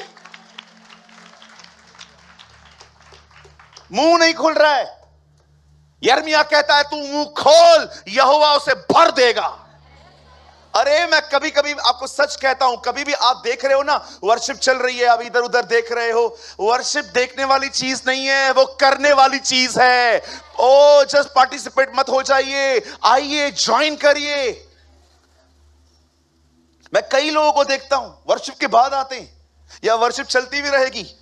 मुंह नहीं खुल रहा है। यिर्मयाह कहता है तू मुंह खोल, यहोवा उसे भर देगा। अरे मैं कभी कभी आपको सच कहता हूं, कभी भी आप देख रहे हो ना वर्शिप चल रही है, आप इधर उधर देख रहे हो, वर्शिप देखने वाली चीज नहीं है, वो करने वाली चीज है। ओ जस्ट पार्टिसिपेट मत हो जाइए, आइए ज्वाइन करिए। मैं कई लोगों को देखता हूं वर्शिप के बाद आते हैं, या वर्शिप चलती भी रहेगी,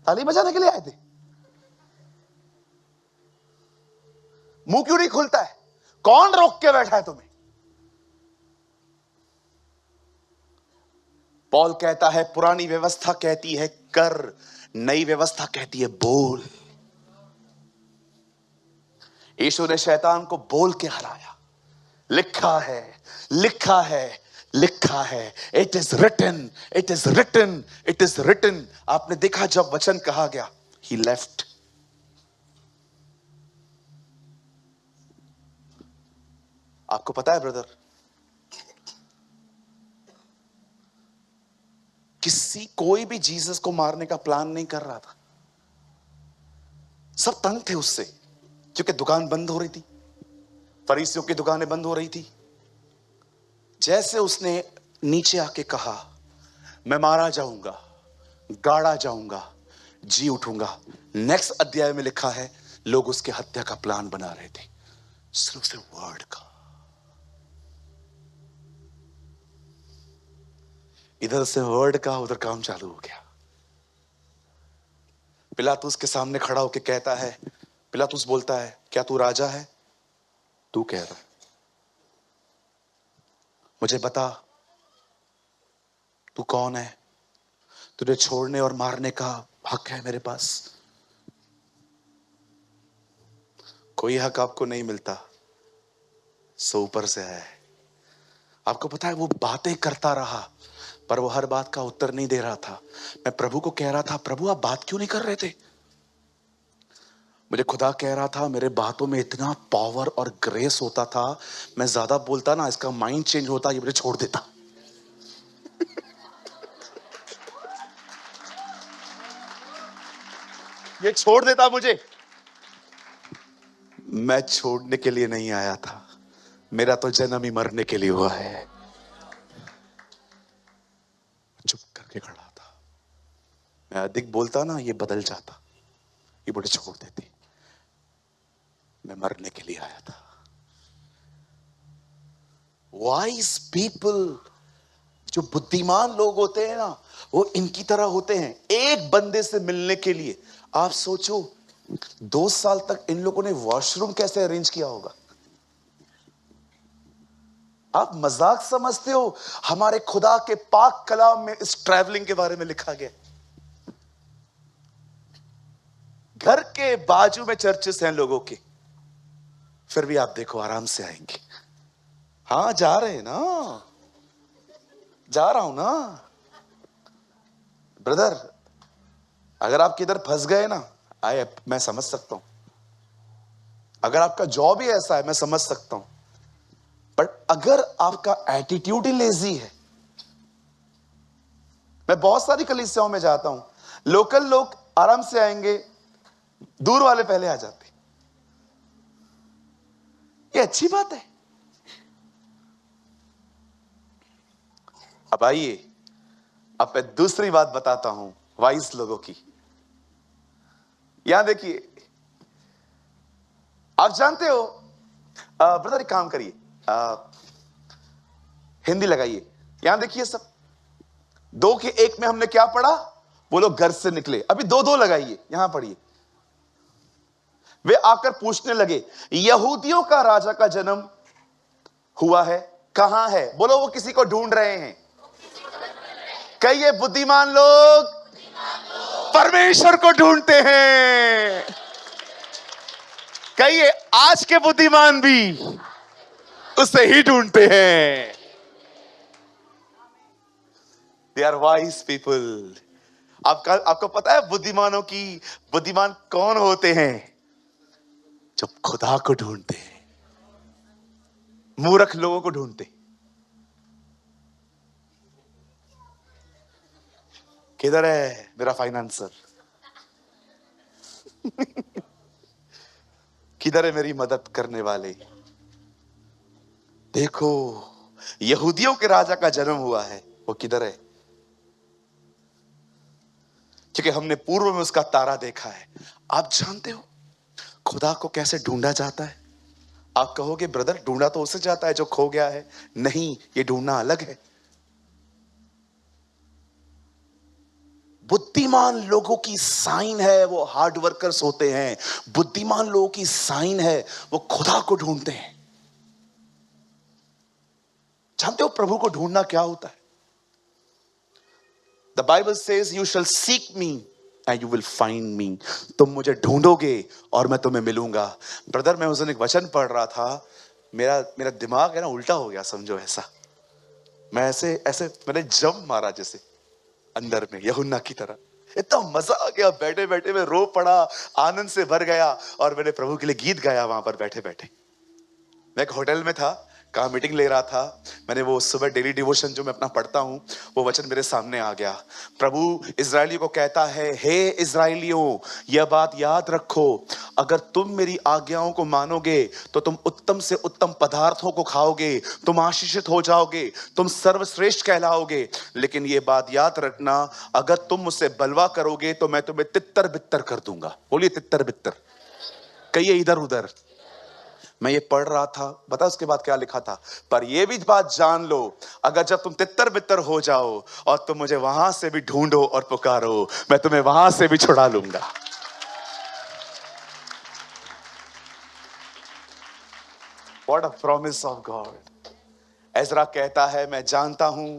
ताली बजाने के लिए आए थे, मुंह क्यों नहीं खुलता है? कौन रोक के बैठा है तुम्हें? पौल कहता है पुरानी व्यवस्था कहती है कर, नई व्यवस्था कहती है बोल। यीशु ने शैतान को बोल के हराया। लिखा है, लिखा है, लिखा है, it is written, it is written, it is written. आपने देखा जब वचन कहा गया, ही लेफ्ट। आपको पता है ब्रदर, कोई भी जीसस को मारने का प्लान नहीं कर रहा था। सब तंग थे उससे, क्योंकि दुकान बंद हो रही थी। फरीसियों की दुकानें बंद हो रही थी। जैसे उसने नीचे आके कहा, मैं मारा जाऊंगा, गाड़ा जाऊंगा, जी उठूंगा, नेक्स्ट अध्याय में लिखा है लोग उसके हत्या का प्लान बना रहे थे, सिर्फ से वर्ड का। इधर से वर्ड का, उधर काम चालू हो गया। पिलातुस के सामने खड़ा होकर कहता है, पिलातुस बोलता है, क्या तू राजा है? तू कह रहा है, मुझे बता तू कौन है? तुझे छोड़ने और मारने का हक है मेरे पास। कोई हक आपको नहीं मिलता, सो ऊपर से है। आपको पता है वो बातें करता रहा, पर वो हर बात का उत्तर नहीं दे रहा था। मैं प्रभु को कह रहा था, प्रभु आप बात क्यों नहीं कर रहे थे? मुझे खुदा कह रहा था, मेरे बातों में इतना पावर और ग्रेस होता था, मैं ज्यादा बोलता ना, इसका माइंड चेंज होता, ये मुझे छोड़ देता। ये छोड़ देता मुझे। मैं छोड़ने के लिए नहीं आया था, मेरा तो जन्म ही मरने के लिए हुआ है। चुप करके खड़ा था। मैं अधिक बोलता ना, ये बदल जाता, ये मुझे छोड़ देती। मैं मरने के लिए आया था। वाइज पीपल, जो बुद्धिमान लोग होते हैं ना, वो इनकी तरह होते हैं। एक बंदे से मिलने के लिए आप सोचो 2 साल तक इन लोगों ने वॉशरूम कैसे अरेंज किया होगा। आप मजाक समझते हो? हमारे खुदा के पाक कलाम में इस ट्रैवलिंग के बारे में लिखा गया। घर के बाजू में चर्चेस हैं लोगों के, फिर भी आप देखो आराम से आएंगे। हाँ जा रहे हैं ना, जा रहा हूं ना ब्रदर। अगर आप किधर फंस गए ना, मैं समझ सकता हूं। अगर आपका जॉब ही ऐसा है, मैं समझ सकता हूं। बट अगर आपका एटीट्यूड ही लेजी है, मैं बहुत सारी कलीसियाओं में जाता हूं, लोकल लोग आराम से आएंगे, दूर वाले पहले आ जाते। ये अच्छी बात है। अब आइए, अब मैं दूसरी बात बताता हूं वाइस लोगों की। यहां देखिए, आप जानते हो ब्रदर, एक काम करिए, हिंदी लगाइए। यहां देखिए सब, 2 के 1 में हमने क्या पढ़ा? वो लोग घर से निकले। अभी 2-2 लगाइए, यहां पढ़िए। वे आकर पूछने लगे, यहूदियों का राजा का जन्म हुआ है, कहां है? बोलो, वो किसी को ढूंढ रहे हैं। कई बुद्धिमान लोग परमेश्वर को ढूंढते हैं। कई आज के बुद्धिमान भी उसे ही ढूंढते हैं। They are wise people. आपको पता है बुद्धिमान कौन होते हैं? जब खुदा को ढूंढते हैं, मूर्ख लोगों को ढूंढते। किधर है मेरा फाइनेंसर? किधर है मेरी मदद करने वाले? देखो, यहूदियों के राजा का जन्म हुआ है, वो किधर है? क्योंकि हमने पूर्व में उसका तारा देखा है। आप जानते हो खुदा को कैसे ढूंढा जाता है? आप कहोगे ब्रदर, ढूंढा तो उसे जाता है जो खो गया है। नहीं, ये ढूंढना अलग है। बुद्धिमान लोगों की साइन है वो हार्ड वर्कर्स होते हैं। बुद्धिमान लोगों की साइन है वो खुदा को ढूंढते हैं। जानते हो प्रभु को ढूंढना क्या होता है? The Bible says you shall seek me and you will find me. तुम मुझे ढूंढोगे और मैं तुम्हें मिलूंगा। ब्रदर, मैं उस दिन एक वचन पढ़ रहा था, मेरा दिमाग है ना उल्टा हो गया, समझो ऐसा। मैं ऐसे ऐसे मैंने जंप मारा जैसे अंदर में, यूहन्ना की तरह। इतना मजा आ गया, बैठे बैठे मैं रो पड़ा, आनंद से भर गया, और मैंने प्रभु के लिए गीत गाया वहां पर बैठे बैठे। मैं एक होटल में था, कहाँ मीटिंग ले रहा था, मैंने वो सुबह डेली डिवोशन जो मैं अपना पढ़ता हूँ, वो वचन मेरे सामने आ गया। प्रभु इजरायलियों को कहता है, हे इजरायलियों, यह बात याद रखो, अगर तुम मेरी आज्ञाओं को मानोगे तो तुम उत्तम से उत्तम पदार्थों को खाओगे, तुम आशीषित हो जाओगे, तुम सर्वश्रेष्ठ कहलाओगे। लेकिन ये बात याद रखना, अगर तुम मुझसे बलवा करोगे तो मैं तुम्हें तितर बितर कर दूंगा। बोलिए तितर बितर, कहिए इधर उधर। मैं ये पढ़ रहा था, बता उसके बाद क्या लिखा था, पर ये भी बात जान लो, अगर जब तुम तितर बितर हो जाओ और तुम मुझे वहां से भी ढूंढो और पुकारो, मैं तुम्हें वहां से भी छुड़ा लूंगा। What a promise of God। Ezra कहता है, मैं जानता हूं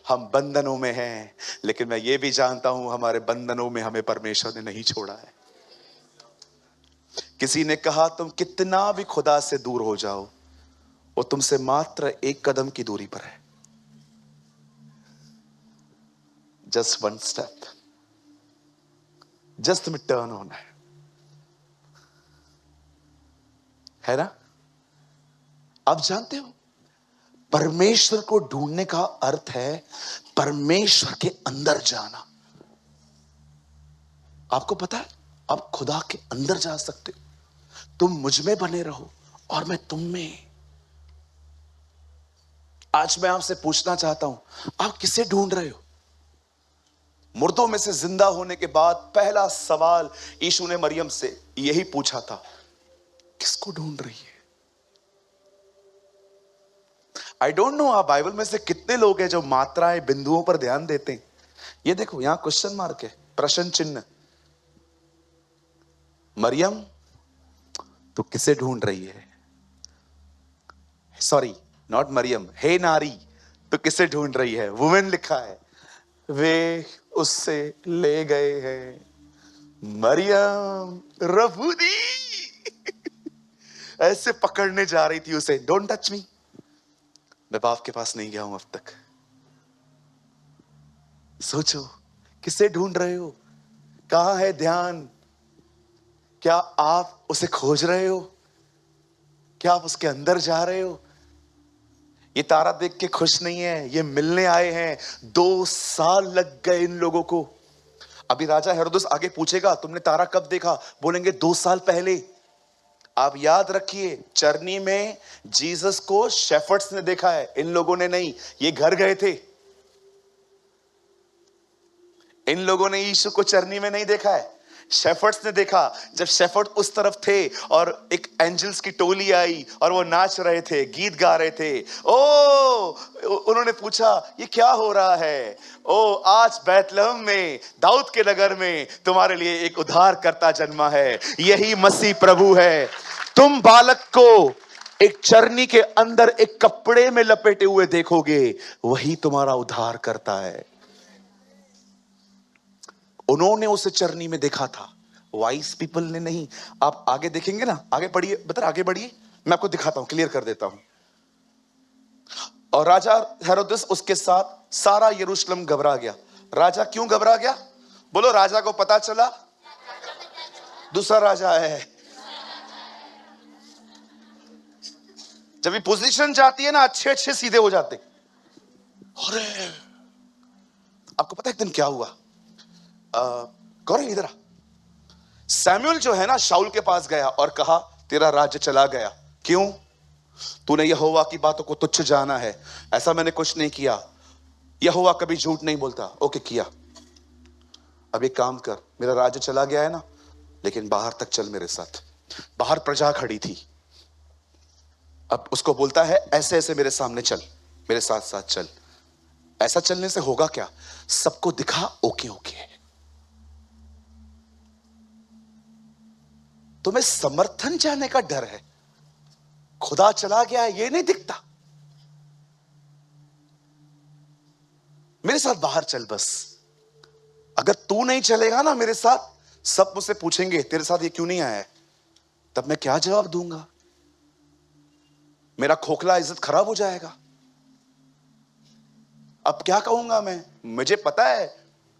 हम बंधनों में हैं, लेकिन मैं ये भी जानता हूं हमारे बंधनों में हमें परमेश्वर ने नहीं छोड़ा है। किसी ने कहा तुम कितना भी खुदा से दूर हो जाओ, वो तुमसे मात्र एक कदम की दूरी पर है। जस्ट वन स्टेप, जस्ट तुम्हें टर्न होना है ना। आप जानते हो परमेश्वर को ढूंढने का अर्थ है परमेश्वर के अंदर जाना। आपको पता है आप खुदा के अंदर जा सकते हो। तुम मुझ में बने रहो और मैं तुम में। आज मैं आपसे पूछना चाहता हूं, आप किसे ढूंढ रहे हो? मुर्दों में से जिंदा होने के बाद पहला सवाल यीशु ने मरियम से यही पूछा था, किसको ढूंढ रही है? आई डोंट नो आप बाइबल में से कितने लोग हैं जो मात्राएं बिंदुओं पर ध्यान देते हैं। ये देखो यहां क्वेश्चन मार्क है, प्रश्न चिन्ह। मरियम तो किसे ढूंढ रही है? सॉरी नॉट मरियम, हे नारी तो किसे ढूंढ रही है? वुमेन लिखा है, वे उससे ले गए हैं मरियम रफूदी। ऐसे पकड़ने जा रही थी उसे, डोंट टच मी। मैं बाप के पास नहीं गया हूं अब तक। सोचो किसे ढूंढ रहे हो? कहां है ध्यान? क्या आप उसे खोज रहे हो? क्या आप उसके अंदर जा रहे हो? ये तारा देख के खुश नहीं है, ये मिलने आए हैं। 2 साल लग गए इन लोगों को। अभी राजा हेरोदेस आगे पूछेगा तुमने तारा कब देखा? बोलेंगे 2 साल पहले। आप याद रखिए चरनी में जीसस को शेफर्ड्स ने देखा है, इन लोगों ने नहीं। ये घर गए थे, इन लोगों ने यीशु को चरनी में नहीं देखा है, शेफर्ड्स ने देखा। जब शेफर्ड उस तरफ थे और एक एंजल्स की टोली आई और वो नाच रहे थे, गीत गा रहे थे। उन्होंने पूछा ये क्या हो रहा है? आज बैतलहम में दाऊद के नगर में तुम्हारे लिए एक उद्धारकर्ता जन्मा है, यही मसीह प्रभु है। तुम बालक को एक चरनी के अंदर एक कपड़े में लपेटे हुए देखोगे, वही तुम्हारा उद्धार करता है। उन्होंने उसे चरनी में देखा था, वाइस पीपल ने नहीं। आप आगे देखेंगे ना, आगे बढ़िए, बता आगे बढ़िए, मैं आपको दिखाता हूं, क्लियर कर देता हूं। और राजा हेरोदेस उसके साथ सारा यरूशलेम घबरा गया। राजा क्यों घबरा गया? बोलो, राजा को पता चला दूसरा राजा है। जब ये पोजीशन जाती है ना, अच्छे सीधे हो जाते। अरे आपको पता है एक दिन क्या हुआ? कौन इधर? सैमुअल जो है ना, शाऊल के पास गया और कहा तेरा राज्य चला गया। क्यों? तूने यहोवा की बातों को तुच्छ जाना है। ऐसा मैंने कुछ नहीं किया, यहोवा कभी झूठ नहीं बोलता। ओके किया। अब एक काम कर, मेरा राज्य चला गया है ना, लेकिन बाहर तक चल मेरे साथ। बाहर प्रजा खड़ी थी। अब उसको बोलता है ऐसे ऐसे मेरे सामने चल, मेरे साथ साथ चल। ऐसा चलने से होगा क्या? सबको दिखा ओके ओके। तुम्हें समर्थन जाने का डर है, खुदा चला गया है ये नहीं दिखता। मेरे साथ बाहर चल बस। अगर तू नहीं चलेगा ना मेरे साथ, सब मुझसे पूछेंगे तेरे साथ ये क्यों नहीं आया है। तब मैं क्या जवाब दूंगा? मेरा खोखला इज्जत खराब हो जाएगा। अब क्या कहूंगा मैं? मुझे पता है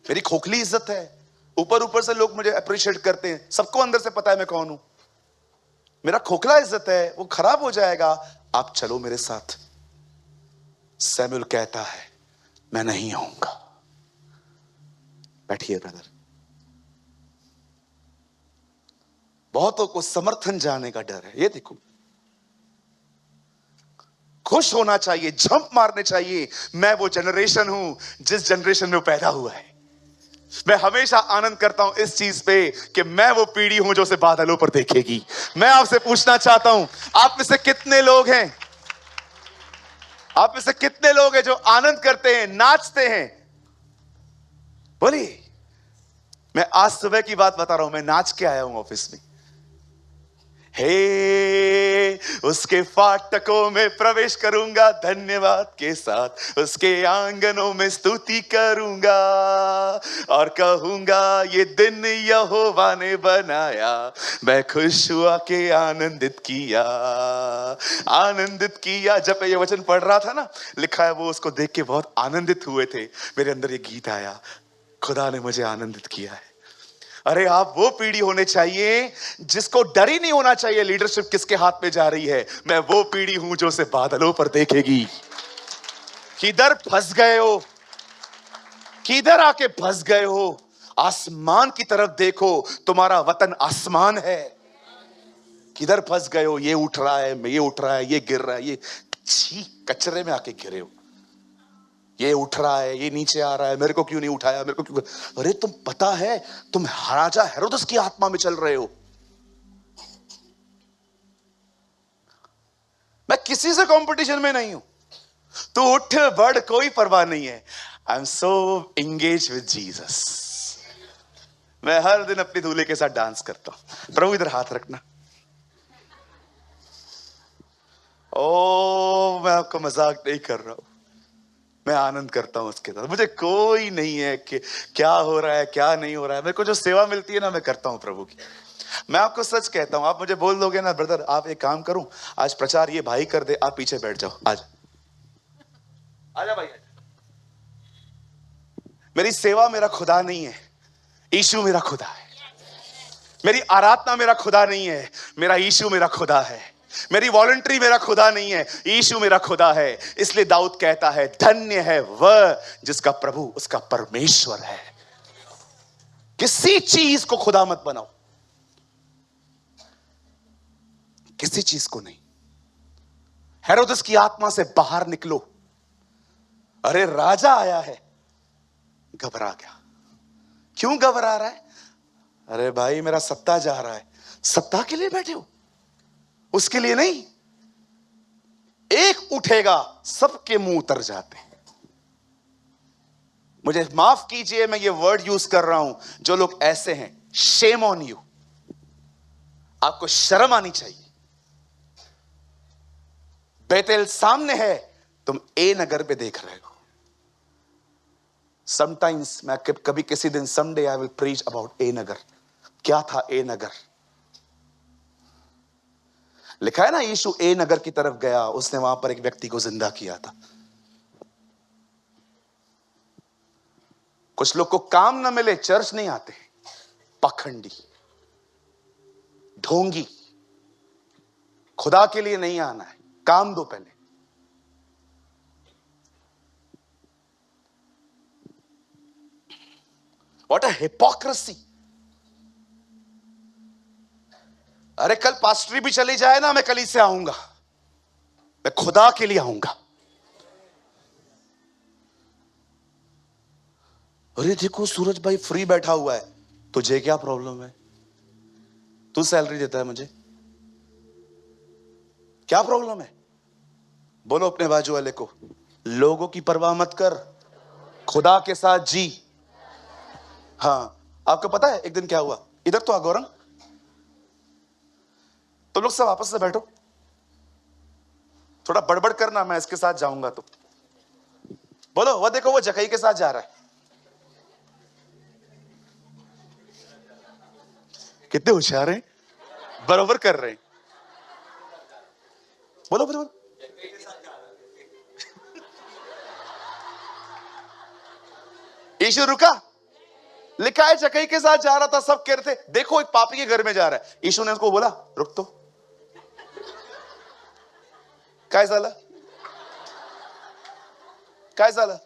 मेरी खोखली इज्जत है। ऊपर ऊपर से लोग मुझे अप्रिशिएट करते हैं, सबको अंदर से पता है मैं कौन हूं। मेरा खोखला इज्जत है, वो खराब हो जाएगा। आप चलो मेरे साथ। सैमुअल कहता है मैं नहीं आऊंगा। बैठिए ब्रदर। बहुतों को समर्थन जाने का डर है। ये देखो, खुश होना चाहिए, झंप मारने चाहिए। मैं वो जनरेशन हूं जिस जनरेशन में पैदा हुआ है। मैं हमेशा आनंद करता हूं इस चीज पे कि मैं वो पीढ़ी हूं जो उसे बादलों पर देखेगी। मैं आपसे पूछना चाहता हूं, आप में से कितने लोग हैं, आप में से कितने लोग हैं जो आनंद करते हैं, नाचते हैं? बोलिए। मैं आज सुबह की बात बता रहा हूं, मैं नाच के आया हूं ऑफिस में। हे उसके फाटकों में प्रवेश करूंगा धन्यवाद के साथ, उसके आंगनों में स्तुति करूंगा और कहूंगा ये दिन यहोवा ने बनाया, मैं खुश हुआ के आनंदित किया, आनंदित किया। जब मैं ये वचन पढ़ रहा था ना, लिखा है वो उसको देख के बहुत आनंदित हुए थे। मेरे अंदर ये गीत आया, खुदा ने मुझे आनंदित किया है। अरे आप वो पीढ़ी होने चाहिए जिसको डर ही नहीं होना चाहिए लीडरशिप किसके हाथ में जा रही है। मैं वो पीढ़ी हूं जो उसे बादलों पर देखेगी। किधर फंस गए हो, किधर आके फंस गए हो? आसमान की तरफ देखो, तुम्हारा वतन आसमान है। किधर फंस गए हो? ये उठ रहा है, ये उठ रहा है, ये गिर रहा है, ये छी कचरे में आके गिरे हो। ये उठ रहा है, ये नीचे आ रहा है, मेरे को क्यों नहीं उठाया, मेरे को क्यों? अरे तुम पता है तुम राजा हेरोदस की आत्मा में चल रहे हो। मैं किसी से कंपटीशन में नहीं हूं। तू उठ बढ़, कोई परवाह नहीं है। I am so engage with Jesus. मैं हर दिन अपनी दूल्हे के साथ डांस करता हूं। प्रभु इधर हाथ रखना। ओ मैं आपको मजाक नहीं कर रहा हूं, मैं आनंद करता हूं उसके साथ। मुझे कोई नहीं है कि क्या हो रहा है क्या नहीं हो रहा है। मेरे को जो सेवा मिलती है ना, मैं करता हूं प्रभु की। मैं आपको सच कहता हूं, आप मुझे बोल दोगे ना ब्रदर आप एक काम करूं, आज प्रचार ये भाई कर दे, आप पीछे बैठ जाओ। आज आजा भाई। मेरी सेवा मेरा खुदा नहीं है, यीशु मेरा खुदा है। मेरी आराधना मेरा खुदा नहीं है, मेरा यीशु मेरा खुदा है। मेरी वॉलंटरी मेरा खुदा नहीं है, यीशु मेरा खुदा है। इसलिए दाऊद कहता है धन्य है वह जिसका प्रभु उसका परमेश्वर है। किसी चीज को खुदा मत बनाओ, किसी चीज को नहीं। हेरोदस की आत्मा से बाहर निकलो। अरे राजा आया है, घबरा गया। क्यों घबरा रहा है? अरे भाई मेरा सत्ता जा रहा है। सत्ता के लिए बैठे हो, उसके लिए नहीं। एक उठेगा सबके मुंह उतर जाते हैं। मुझे माफ कीजिए मैं ये वर्ड यूज कर रहा हूं, जो लोग ऐसे हैं, शेम ऑन यू। आपको शर्म आनी चाहिए। बेतेल सामने है, तुम ए नगर पे देख रहे हो। समटाइम्स मैं कभी किसी दिन someday I will preach about a नगर। क्या था ए नगर? लिखा है ना यीशु ए नगर की तरफ गया, उसने वहां पर एक व्यक्ति को जिंदा किया था। कुछ लोग को काम ना मिले चर्च नहीं आते, पाखंडी, ढोंगी। खुदा के लिए नहीं आना है, काम दो पहले। What a hypocrisy. अरे कल पास्टरी भी चली जाए ना, मैं कल से आऊंगा, मैं खुदा के लिए आऊंगा। अरे देखो सूरज भाई फ्री बैठा हुआ है, तुझे क्या प्रॉब्लम है? तू सैलरी देता है मुझे, क्या प्रॉब्लम है? बोलो अपने बाजू वाले को, लोगों की परवाह मत कर, खुदा के साथ जी। हाँ, आपको पता है एक दिन क्या हुआ? इधर तो आ गौरंग, तो लोग सब आपस से बैठो, थोड़ा बड़बड़ करना, मैं इसके साथ जाऊंगा तो। बोलो वो देखो वो जकई के साथ जा रहा है। कितने होशियार हैं, बरोबर कर रहे हैं। बोलो बोलो। यीशु रुका, लिखा है जकई के साथ जा रहा था। सब कह रहे थे देखो एक पापी के घर में जा रहा है। यीशु ने उसको बोला रुक तो, काय साला, काय झालं?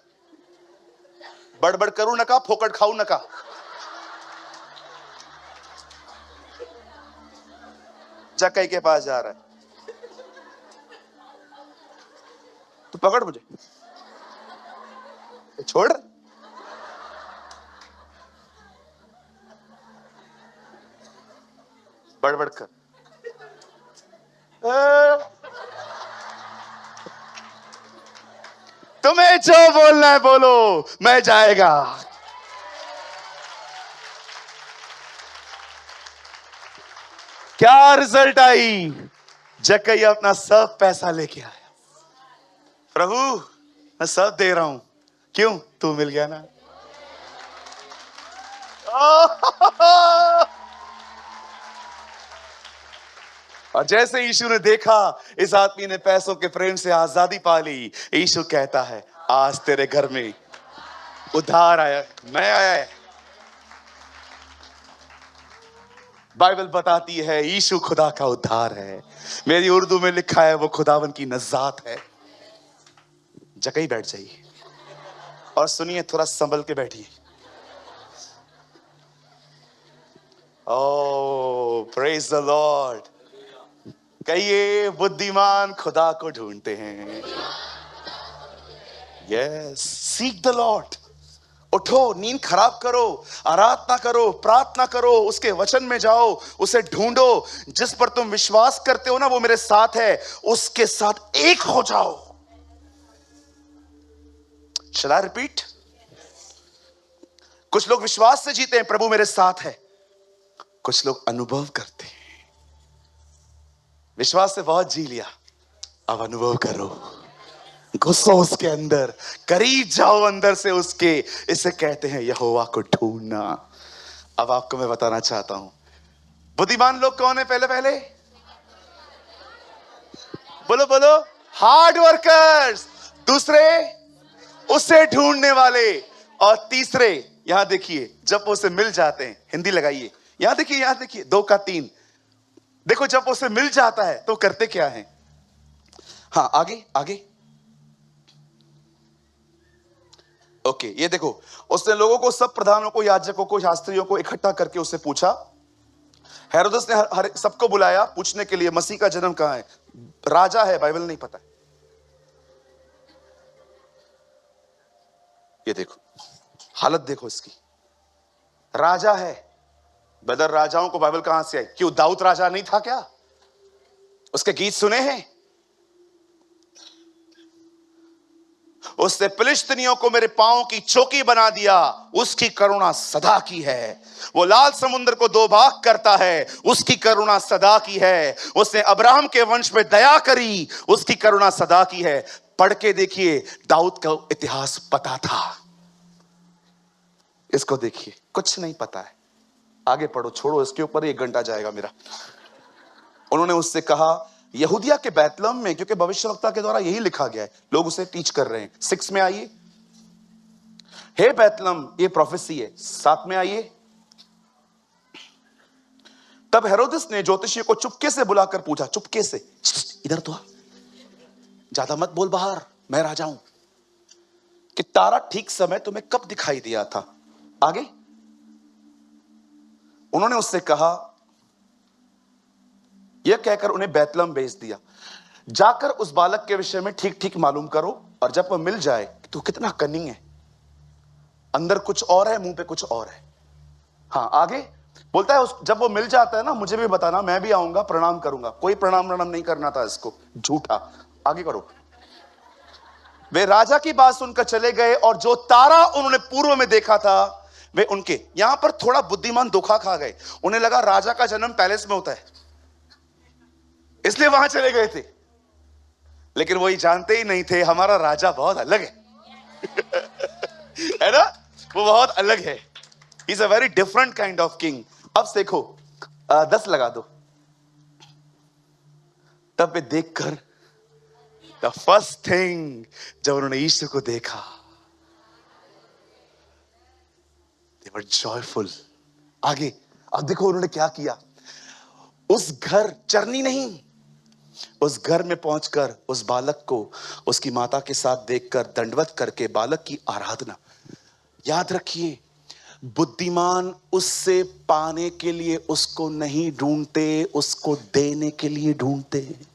बडबड करू नका, फोकट खाऊ नका. जक्कई के पास जा रहा है, तू पकड़ मुझे, छोड़. बड़बड़ कर. तुम्हें जो बोलना है बोलो, मैं जाएगा. क्या रिजल्ट आई? जक्कई अपना सब पैसा लेके आया. प्रभु मैं सब दे रहा हूं. क्यों? तू मिल गया ना. और जैसे यीशु ने देखा इस आदमी ने पैसों के प्रेम से आजादी पा ली, यीशु कहता है आज तेरे घर में उद्धार आया, नया आया है. बाइबल बताती है यीशु खुदा का उद्धार है. मेरी उर्दू में लिखा है वो खुदावन की नजात है. जक्कई बैठ जाइए और सुनिए, थोड़ा संभल के बैठिए. ओह प्रेज द लॉर्ड. कहिए बुद्धिमान खुदा को ढूंढते हैं. Yes, seek the Lord. उठो, नींद खराब करो, आराधना करो, प्रार्थना करो, उसके वचन में जाओ, उसे ढूंढो. जिस पर तुम विश्वास करते हो ना वो मेरे साथ है, उसके साथ एक हो जाओ. Shall I repeat? कुछ लोग विश्वास से जीते हैं, प्रभु मेरे साथ है. कुछ लोग अनुभव करते हैं. विश्वास से बहुत जी लिया, अब अनुभव करो. घुसो उसके अंदर, करीब जाओ अंदर से उसके. इसे कहते हैं यहोवा को ढूंढना. अब आपको मैं बताना चाहता हूं बुद्धिमान लोग कौन है. पहले पहले बोलो बोलो, हार्ड वर्कर्स. दूसरे उसे ढूंढने वाले. और तीसरे, यहां देखिए, जब वो उसे मिल जाते हैं, हिंदी लगाइए, यहां देखिए, यहां देखिए, 2 का 3. देखो जब उसे मिल जाता है तो करते क्या है. हाँ आगे आगे. ओके, ये देखो, उसने लोगों को, सब प्रधानों को, याजकों को, शास्त्रियों को इकट्ठा करके उससे पूछा. हेरोदेस ने सबको बुलाया पूछने के लिए मसीह का जन्म कहां है. राजा है, बाइबल नहीं पता. ये देखो हालत, देखो इसकी. राजा है. बदर राजाओं को बाइबल कहां से आई. क्यों, दाऊद राजा नहीं था क्या? उसके गीत सुने हैं. उसने फिलिस्तीनियों को मेरे पांव की चौकी बना दिया, उसकी करुणा सदा की है. वो लाल समुद्र को 2 भाग करता है, उसकी करुणा सदा की है. उसने अब्राहम के वंश पे दया करी, उसकी करुणा सदा की है. पढ़ के देखिए, दाऊद का इतिहास पता था. इसको देखिए, कुछ नहीं पता है. आगे पढ़ो, छोड़ो इसके ऊपर 1 घंटा जाएगा मेरा. उन्होंने उससे कहा यहूदिया के बैतलहम में, क्योंकि भविष्यवक्ता के द्वारा यही लिखा गया है, लोग उसे टीच कर रहे हैं. 6 में आइए. हे बैतलहम, ये प्रोफेसी है. 7 में आइए. तब हेरोदेस ने ज्योतिषी को चुपके से बुलाकर पूछा. चुपके से, इधर तो आ, ज्यादा मत बोल बाहर, मैं राजा हूं. कि तारा ठीक समय तुम्हें कब दिखाई दिया था. आगे. उन्होंने उससे कहा, यह कहकर उन्हें बैतलहम भेज दिया. जाकर उस बालक के विषय में ठीक ठीक मालूम करो, और जब वह मिल जाए. तू कितना कनिंग है, अंदर कुछ और है, मुंह पे कुछ और है. हाँ आगे बोलता है, जब वो मिल जाता है ना, मुझे भी बताना, मैं भी आऊंगा, प्रणाम करूंगा. कोई प्रणाम नहीं करना था इसको, झूठा. आगे करो. वे राजा की बात सुनकर चले गए, और जो तारा उन्होंने पूर्व में देखा था वे उनके. यहां पर थोड़ा बुद्धिमान धोखा खा गए. उन्हें लगा राजा का जन्म पैलेस में होता है, इसलिए वहां चले गए थे. लेकिन वही जानते ही नहीं थे हमारा राजा बहुत अलग है. है ना, वो बहुत अलग है. He's a very different kind of king. अब देखो, 10 लगा दो. तब वे देखकर, the first thing, जब उन्होंने यीशु को देखा, they were joyful. आगे अब देखो उन्होंने क्या किया. उस घर, चरनी नहीं, उस घर में पहुंचकर उस बालक को उसकी माता के साथ देखकर दंडवत करके बालक की आराधना। याद रखिए, बुद्धिमान उससे पाने के लिए उसको नहीं ढूंढते, उसको देने के लिए ढूंढते हैं।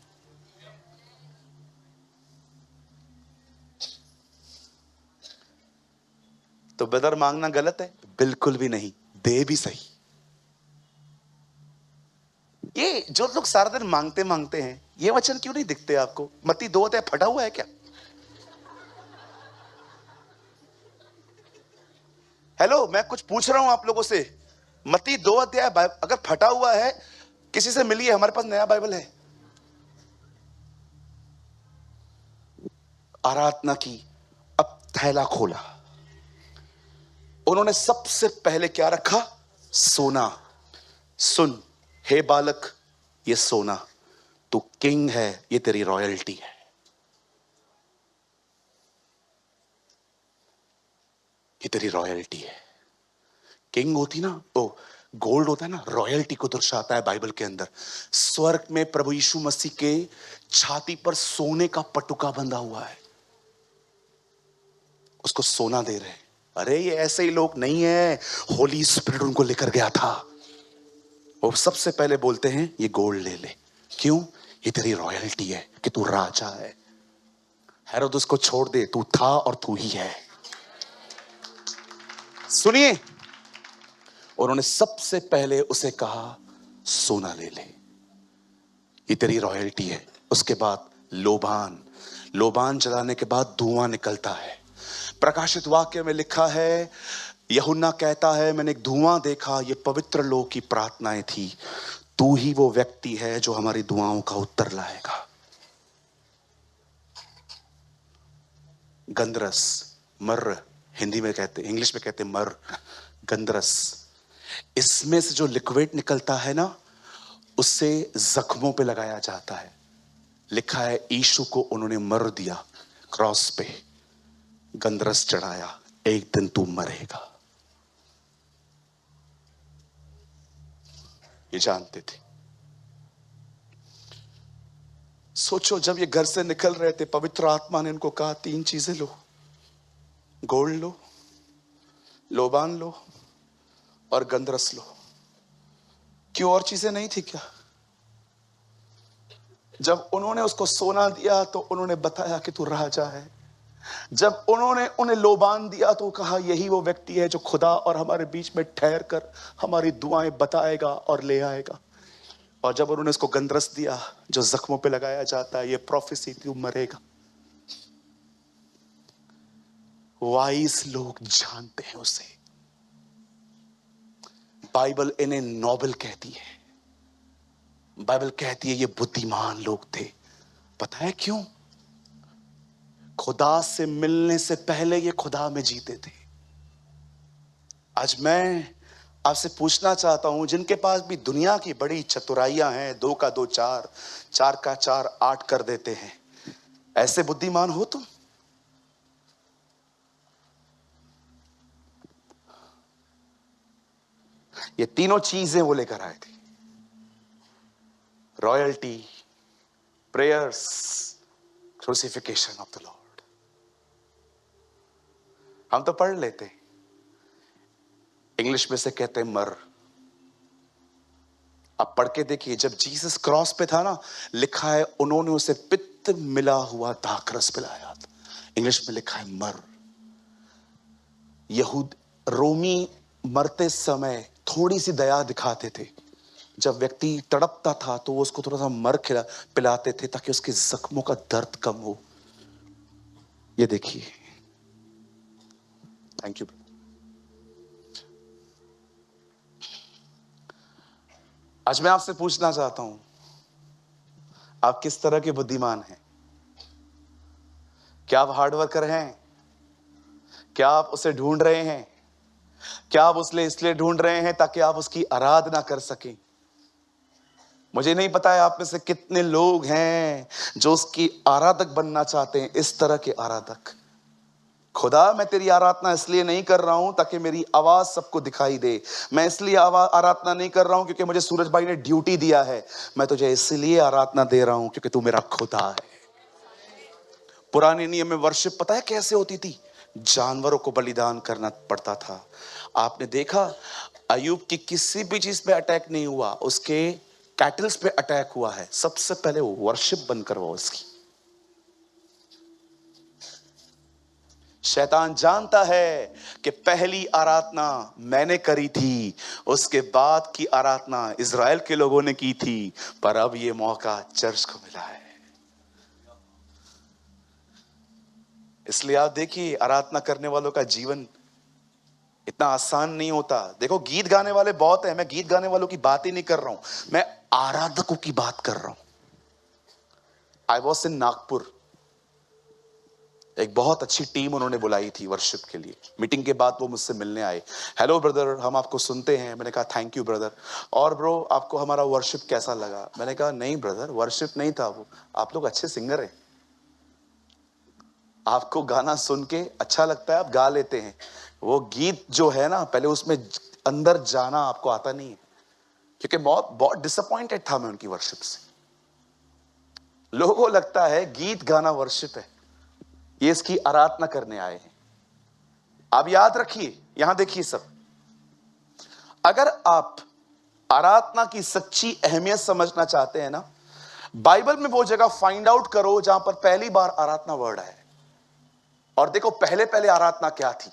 तो ब्रदर मांगना गलत है? बिल्कुल भी नहीं, दे भी सही। ये जो लोग सारा दिन मांगते मांगते हैं, ये वचन क्यों नहीं दिखते आपको? मत्ती 2 अध्याय फटा हुआ है क्या? हेलो, मैं कुछ पूछ रहा हूं आप लोगों से। मत्ती 2 अध्याय अगर फटा हुआ है, किसी से मिलिए, हमारे पास नया बाइबल है। आराधना की, अब थैला खोला, उन्होंने सबसे पहले क्या रखा? सोना। सुन हे बालक, ये सोना, तू किंग है, ये तेरी रॉयल्टी है। ये तेरी रॉयल्टी है। किंग होती ना, ओ गोल्ड होता है ना, रॉयल्टी को दर्शाता है बाइबल के अंदर। स्वर्ग में प्रभु यीशु मसीह के छाती पर सोने का पटुका बंधा हुआ है, उसको सोना दे रहे। अरे ये ऐसे ही लोग नहीं है, होली स्पिरिट उनको लेकर गया था। वो सबसे पहले बोलते हैं ये गोल्ड ले ले। क्यों? ये तेरी रॉयल्टी है कि तू राजा है। हेरोद उसको छोड़ दे, तू था और तू ही है। सुनिए, उन्होंने सबसे पहले उसे कहा सोना ले ले, ये तेरी रॉयल्टी है। उसके बाद लोबान, लोबान जलाने के बाद धुआं निकलता है। प्रकाशित वाक्य में लिखा है, यूहन्ना कहता है मैंने एक धुआं देखा, ये पवित्र लोग की प्रार्थनाएं थी। तू ही वो व्यक्ति है जो हमारी दुआओं का उत्तर लाएगा। गंधरस, मर्र, हिंदी में कहते, इंग्लिश में कहते मर्र, गंधरस। इसमें से जो लिक्विड निकलता है ना, उससे जख्मों पे लगाया जाता है। लिखा है यीशु को उन्होंने मर दिया, क्रॉस पे गंधरस चढ़ाया, एक दिन तू मरेगा। ये जानते थे। सोचो, जब ये घर से निकल रहे थे, पवित्र आत्मा ने उनको कहा 3 चीजें लो, गोल्ड लो, लोबान लो और गंधरस लो। क्यों और चीजें नहीं थी क्या? जब उन्होंने उसको सोना दिया तो उन्होंने बताया कि तू राजा है। जब उन्होंने उन्हें लोबान दिया तो कहा यही वो व्यक्ति है जो खुदा और हमारे बीच में ठहर कर हमारी दुआएं बताएगा और ले आएगा। और जब उन्होंने उसको गंधरस दिया जो जख्मों पे लगाया जाता है, ये प्रोफेसी, तू मरेगा। वाइस लोग जानते हैं उसे। बाइबल इन्हें नोबल कहती है। बाइबल कहती है ये बुद्धिमान लोग थे। पता है क्यों? खुदा से मिलने से पहले ये खुदा में जीते थे। आज मैं आपसे पूछना चाहता हूं, जिनके पास भी दुनिया की बड़ी चतुराइयां हैं, 2 का 2 4, 4 का 4 8 कर देते हैं, ऐसे बुद्धिमान हो तुम? ये तीनों चीजें वो लेकर आए थे, royalty, prayers, crucifixion of the Lord. हम तो पढ़ लेते, इंग्लिश में से कहते हैं मर। आप पढ़ के देखिए, जब जीसस क्रॉस पे था ना, लिखा है उन्होंने उसे पित्त मिला हुआ दाखरस पिलाया था। इंग्लिश में लिखा है मर। यहूद रोमी मरते समय थोड़ी सी दया दिखाते थे। जब व्यक्ति तड़पता था तो वो उसको थोड़ा सा मर पिलाते थे ताकि उसके जख्मों का दर्द कम हो। ये देखिए, थैंक यू। आज मैं आपसे पूछना चाहता हूं, आप किस तरह के बुद्धिमान हैं? क्या आप हार्ड वर्कर हैं? क्या आप उसे ढूंढ रहे हैं? क्या आप उसले इसलिए ढूंढ रहे हैं ताकि आप उसकी आराधना कर सकें? मुझे नहीं पता है आप में से कितने लोग हैं जो उसकी आराधक बनना चाहते हैं, इस तरह के आराधक। खुदा मैं तेरी आराधना इसलिए नहीं कर रहा हूं ताकि मेरी आवाज सबको दिखाई दे, मैं इसलिए आराधना नहीं कर रहा हूं क्योंकि मुझे सूरज भाई ने ड्यूटी दिया है, मैं तुझे इसलिए आराधना दे रहा हूं क्योंकि तू मेरा खुदा है। पुराने नियम में वर्शिप पता है कैसे होती थी? जानवरों को बलिदान करना पड़ता था। आपने देखा अय्यूब की किसी भी चीज पे अटैक नहीं हुआ, उसके कैटल्स पे अटैक हुआ है। सबसे पहले वर्शिप बंद करवाओ इसकी। शैतान जानता है कि पहली आराधना मैंने करी थी, उसके बाद की आराधना इज़राइल के लोगों ने की थी, पर अब यह मौका चर्च को मिला है। इसलिए आप देखिए आराधना करने वालों का जीवन इतना आसान नहीं होता। देखो गीत गाने वाले बहुत हैं, मैं गीत गाने वालों की बात ही नहीं कर रहा हूं, मैं आराधकों की बात कर रहा हूं। आई वॉज इन नागपुर, एक बहुत अच्छी टीम उन्होंने बुलाई थी वर्शिप के लिए। मीटिंग के बाद वो मुझसे मिलने आए, हेलो ब्रदर हम आपको सुनते हैं। मैंने कहा थैंक यू ब्रदर, और ब्रो आपको हमारा वर्शिप कैसा लगा? मैंने कहा नहीं ब्रदर वर्शिप नहीं था वो, आप लोग अच्छे सिंगर हैं, आपको गाना सुन के अच्छा लगता है, आप गा लेते हैं, वो गीत जो है ना पहले उसमें अंदर जाना आपको आता नहीं है। क्योंकि बहुत डिसअपॉइंटेड था मैं उनकी वर्शिप से। लोगों को लगता है गीत गाना वर्शिप है, ये इसकी आराधना करने आए हैं। आप याद रखिए, यहां देखिए सब, अगर आप आराधना की सच्ची अहमियत समझना चाहते हैं ना, बाइबल में वो जगह फाइंड आउट करो जहां पर पहली बार आराधना वर्ड है। और देखो पहले पहले आराधना क्या थी।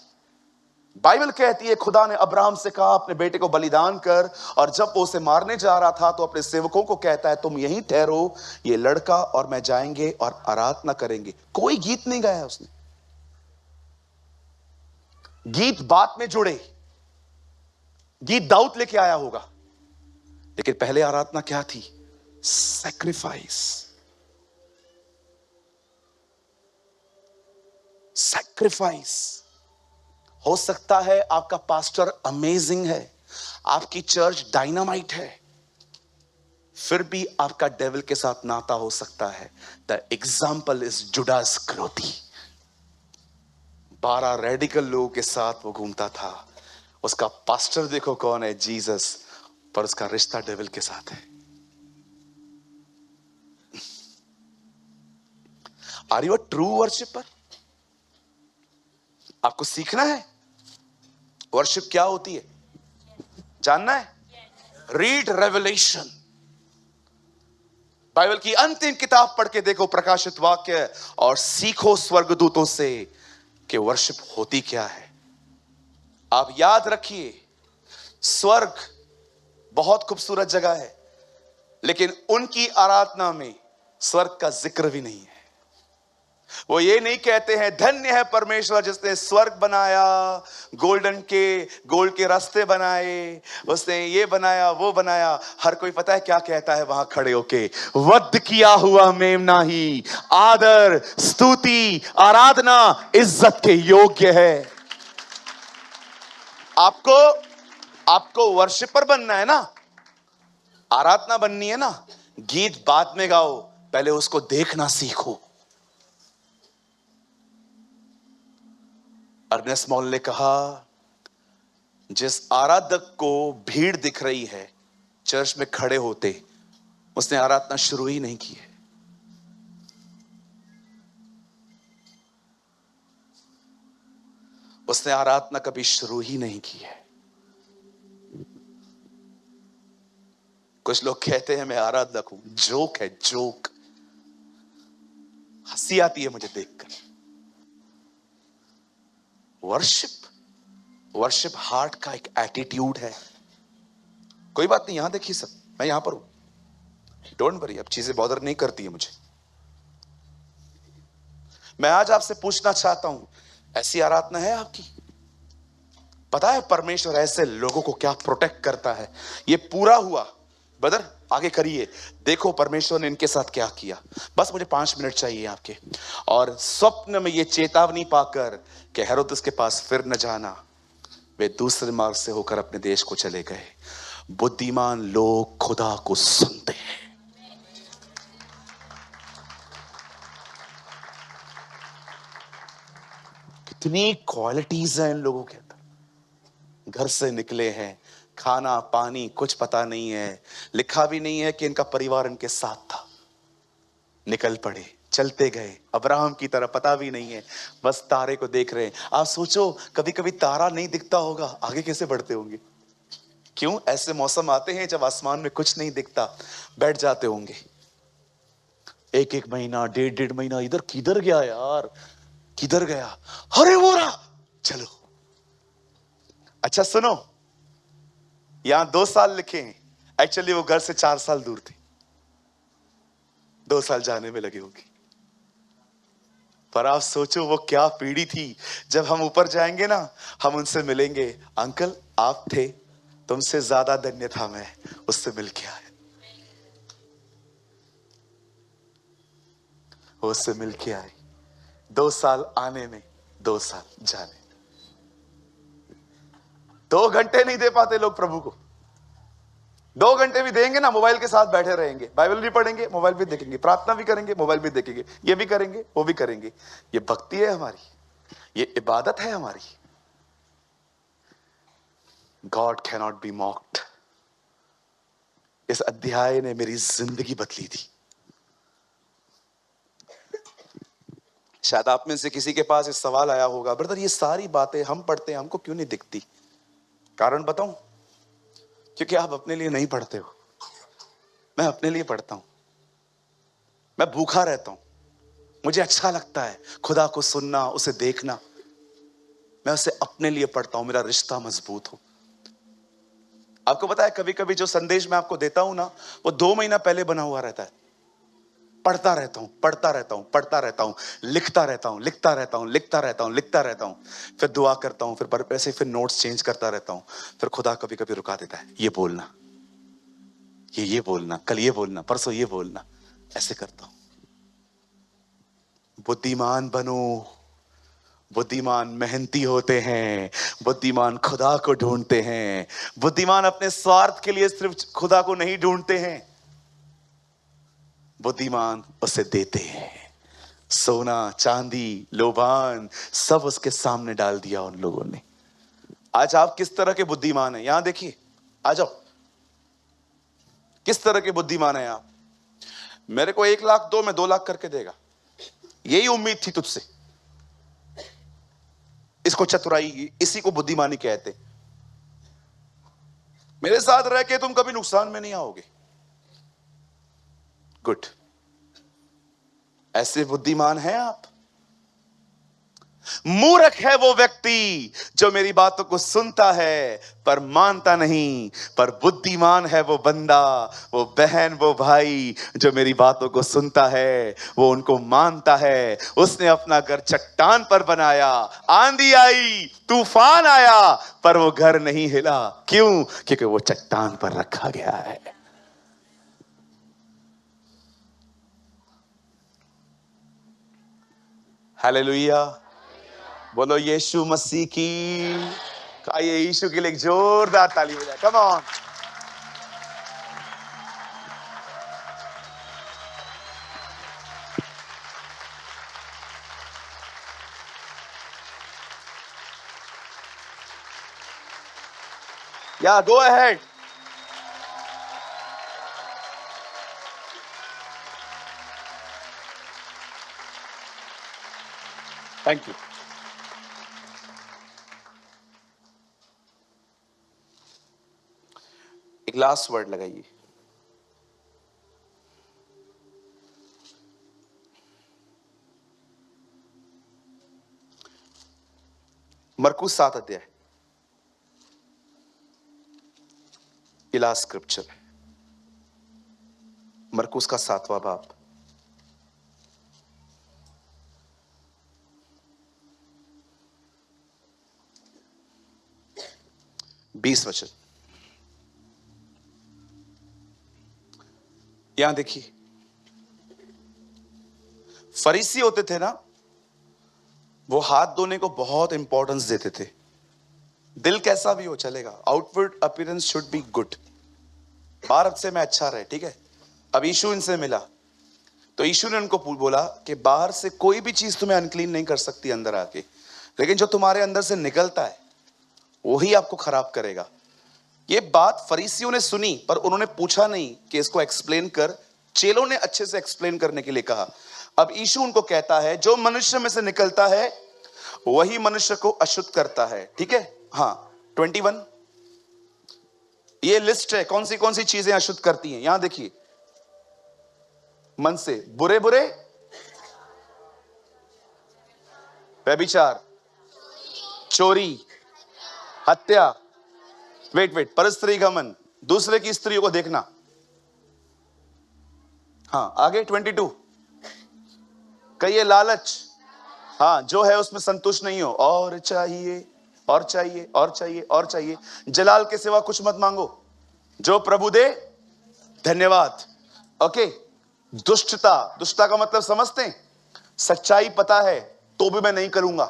बाइबल कहती है खुदा ने अब्राहम से कहा अपने बेटे को बलिदान कर, और जब वो उसे मारने जा रहा था तो अपने सेवकों को कहता है तुम यहीं ठहरो, ये लड़का और मैं जाएंगे और आराधना करेंगे। कोई गीत नहीं गाया उसने, गीत बाद में जुड़े, गीत दाऊद लेके आया होगा, लेकिन पहले आराधना क्या थी? सैक्रिफाइस। सैक्रिफाइस। हो सकता है आपका पास्टर अमेजिंग है, आपकी चर्च डायनामाइट है, फिर भी आपका डेविल के साथ नाता हो सकता है। द एग्जाम्पल इज जुडास इस्करियोती। 12 रेडिकल लोगों के साथ वो घूमता था, उसका पास्टर देखो कौन है? जीसस, पर उसका रिश्ता डेविल के साथ है। Are you a true worshipper? आपको सीखना है वर्शिप क्या होती है, जानना है। रीड रेवलेशन, बाइबल की अंतिम किताब पढ़ के देखो प्रकाशित वाक्य, और सीखो स्वर्गदूतों से कि वर्शिप होती क्या है। आप याद रखिए स्वर्ग बहुत खूबसूरत जगह है, लेकिन उनकी आराधना में स्वर्ग का जिक्र भी नहीं है। वो ये नहीं कहते हैं धन्य है परमेश्वर जिसने स्वर्ग बनाया, गोल्ड के रास्ते बनाए, उसने ये बनाया वो बनाया। हर कोई पता है क्या कहता है वहां खड़े होके? वध किया हुआ मेमना ही आदर स्तुति आराधना इज्जत के योग्य है। आपको वर्शिपर बनना है ना, आराधना बननी है ना, गीत बाद में गाओ, पहले उसको देखना सीखो। अर्नेस्ट मॉल ने कहा जिस आराधक को भीड़ दिख रही है चर्च में खड़े होते, उसने आराधना शुरू ही नहीं की है। उसने आराधना कभी शुरू ही नहीं की है। कुछ लोग कहते हैं मैं आराधक हूं, जोक है जोक, हंसी आती है मुझे देखकर। वर्शिप हार्ट का एक एटीट्यूड है। कोई बात नहीं, यहां देखिए सब, मैं यहां पर हूं, डोंट वरी, अब चीजें बॉदर नहीं करती है मुझे। मैं आज आपसे पूछना चाहता हूं, ऐसी आराधना है आपकी? पता है परमेश्वर ऐसे लोगों को क्या प्रोटेक्ट करता है? ये पूरा हुआ ब्रदर, आगे करिए, देखो परमेश्वर ने इनके साथ क्या किया। बस मुझे 5 मिनट चाहिए आपके। और स्वप्न में ये चेतावनी पाकर कि हेरोदेस के पास फिर न जाना, वे दूसरे मार्ग से होकर अपने देश को चले गए। बुद्धिमान लोग खुदा को सुनते हैं। कितनी क्वालिटीज हैं इन लोगों के अंदर। घर से निकले हैं, खाना पानी कुछ पता नहीं है, लिखा भी नहीं है कि इनका परिवार इनके साथ था, निकल पड़े, चलते गए। अब्राहम की तरह पता भी नहीं है, बस तारे को देख रहे हैं। आप सोचो, कभी कभी तारा नहीं दिखता होगा, आगे कैसे बढ़ते होंगे? क्यों? ऐसे मौसम आते हैं जब आसमान में कुछ नहीं दिखता, बैठ जाते होंगे। एक एक महीना, डेढ़ डेढ़ महीना, इधर किधर गया यार, किधर गया, अरे वो रहा, चलो। अच्छा सुनो, यहां 2 साल लिखे हैं, एक्चुअली वो घर से 4 साल दूर थे, 2 साल जाने में लगे होंगे। पर आप सोचो वो क्या पीढ़ी थी। जब हम ऊपर जाएंगे ना, हम उनसे मिलेंगे, अंकल आप थे, तुमसे ज्यादा धन्य था मैं, उससे मिलके आया, वो उससे मिलके आए। 2 साल आने में, 2 साल जाने। 2 घंटे नहीं दे पाते लोग प्रभु को। 2 घंटे भी देंगे ना, मोबाइल के साथ बैठे रहेंगे, बाइबल भी पढ़ेंगे, मोबाइल भी देखेंगे, प्रार्थना भी करेंगे, मोबाइल भी देखेंगे, ये भी करेंगे, वो भी करेंगे। ये भक्ति है हमारी, ये इबादत है हमारी। God can not be mocked. इस अध्याय ने मेरी जिंदगी बदली थी। शायद आप में से किसी के पास इस सवाल आया होगा, ब्रदर ये सारी बातें हम पढ़ते हैं, हमको क्यों नहीं दिखती? कारण बताऊं? क्योंकि आप अपने लिए नहीं पढ़ते हो। मैं अपने लिए पढ़ता हूं, मैं भूखा रहता हूं, मुझे अच्छा लगता है खुदा को सुनना, उसे देखना। मैं उसे अपने लिए पढ़ता हूं, मेरा रिश्ता मजबूत हो। आपको पता है, कभी कभी जो संदेश मैं आपको देता हूं ना, वो 2 महीना पहले बना हुआ रहता है। पढ़ता रहता हूं, पढ़ता रहता हूं, पढ़ता रहता हूं, लिखता रहता हूं, लिखता रहता हूं, लिखता रहता हूं, लिखता रहता हूं, फिर दुआ करता हूं, फिर ऐसे फिर नोट्स चेंज करता रहता हूं। फिर खुदा कभी कभी रुका देता है, ये बोलना, ये बोलना, कल ये बोलना, परसों ये बोलना, ऐसे करता हूं। बुद्धिमान बनो। बुद्धिमान मेहनती होते हैं, बुद्धिमान खुदा को ढूंढते हैं। बुद्धिमान अपने स्वार्थ के लिए सिर्फ खुदा को नहीं ढूंढते हैं, बुद्धिमान उसे देते हैं। सोना चांदी लोबान सब उसके सामने डाल दिया उन लोगों ने। आज आप किस तरह के बुद्धिमान हैं? यहां देखिए, आ जाओ, किस तरह के बुद्धिमान हैं आप? मेरे को 1 लाख दो, मैं 2 लाख करके देगा, यही उम्मीद थी तुझसे। इसको चतुराई, इसी को बुद्धिमानी कहते। मेरे साथ रह के तुम कभी नुकसान में नहीं आओगे। गुड। ऐसे बुद्धिमान हैं आप? मूर्ख है वो व्यक्ति जो मेरी बातों को सुनता है पर मानता नहीं, पर बुद्धिमान है वो बंदा, वो बहन, वो भाई जो मेरी बातों को सुनता है, वो उनको मानता है। उसने अपना घर चट्टान पर बनाया, आंधी आई, तूफान आया, पर वो घर नहीं हिला। क्यों? क्योंकि वो चट्टान पर रखा गया है। हालेलुया। बोलो यीशु मसीह की। आइए यीशु के लिए एक जोरदार ताली बजाएं। Come on. या गो अहेड। Thank you. एक लास्ट वर्ड लगाइए। मरकुस 7 अध्याय, ये लास्ट स्क्रिप्चर है। मरकुस का 7वां बाब, 20 वचन। यहां देखिए, फरीसी होते थे ना, वो हाथ धोने को बहुत इंपॉर्टेंस देते थे। दिल कैसा भी हो चलेगा, outward appearance should be good, बाहर से मैं अच्छा रहे, ठीक है। अब यीशु इनसे मिला तो यीशु ने उनको बोला कि बाहर से कोई भी चीज तुम्हें अनक्लीन नहीं कर सकती अंदर आके। लेकिन जो तुम्हारे अंदर से निकलता है वही आपको खराब करेगा। ये बात फरीसियों ने सुनी, पर उन्होंने पूछा नहीं कि इसको एक्सप्लेन कर। चेलों ने अच्छे से एक्सप्लेन करने के लिए कहा। अब यीशु उनको कहता है, जो मनुष्य में से निकलता है वही मनुष्य को अशुद्ध करता है। ठीक है, हाँ 21 ये लिस्ट है कौन सी चीजें अशुद्ध करती हैं। यहां देखिए, मन से बुरे बुरे, व्यभिचार, चोरी, हत्या, वेट परस्त्री गमन, दूसरे की स्त्रियों को देखना। हाँ आगे 22 कहिए, लालच। हाँ, जो है उसमें संतुष्ट नहीं हो, और चाहिए और चाहिए और चाहिए और चाहिए। जलाल के सिवा कुछ मत मांगो, जो प्रभु दे धन्यवाद। ओके, दुष्टता का मतलब समझते हैं? सच्चाई पता है तो भी मैं नहीं करूंगा,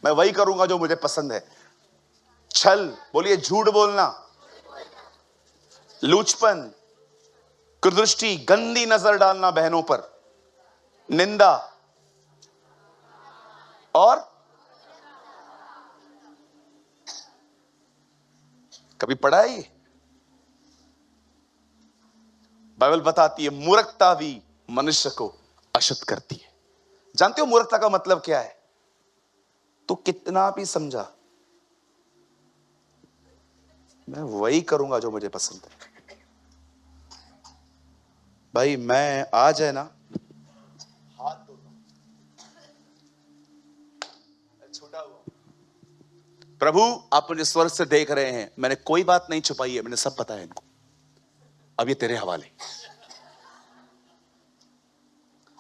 मैं वही करूंगा जो मुझे पसंद है। छल, बोलिए झूठ बोलना, लूचपन, कुदृष्टि, गंदी नजर डालना बहनों पर, निंदा, और कभी पढ़ा है ये? बाइबल बताती है मूर्खता भी मनुष्य को अशुद्ध करती है। जानते हो मूर्खता का मतलब क्या है? तो कितना भी समझा, मैं वही करूंगा जो मुझे पसंद है। भाई मैं आ जाए ना, हाथ धोता छूटा हुआ, प्रभु आप मुझे स्वर्ग से देख रहे हैं, मैंने कोई बात नहीं छुपाई है, मैंने सब बताया इनको, अब ये तेरे हवाले।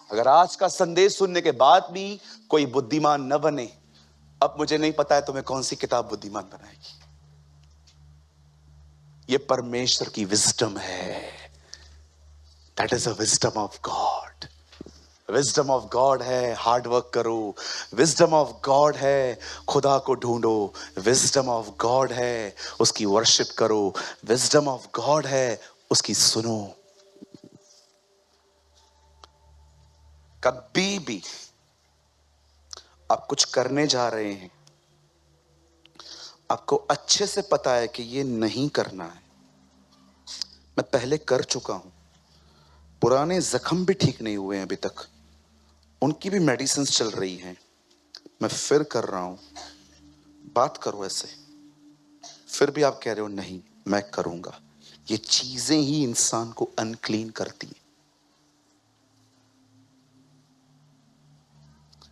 अगर आज का संदेश सुनने के बाद भी कोई बुद्धिमान न बने, अब मुझे नहीं पता है तुम्हें कौन सी किताब बुद्धिमान बनाएगी। ये परमेश्वर की विजडम है। That is a wisdom of God. Wisdom of God है हार्ड वर्क करो, विजडम ऑफ गॉड है खुदा को ढूंढो, विजडम ऑफ गॉड है उसकी वर्शिप करो, विजडम ऑफ गॉड है उसकी सुनो। कभी भी आप कुछ करने जा रहे हैं, आपको अच्छे से पता है कि ये नहीं करना है, मैं पहले कर चुका हूं, पुराने जख्म भी ठीक नहीं हुए हैं अभी तक, उनकी भी मेडिसिन चल रही हैं, मैं फिर कर रहा हूं, बात करो ऐसे, फिर भी आप कह रहे हो नहीं मैं करूंगा। ये चीजें ही इंसान को अनक्लीन करती हैं।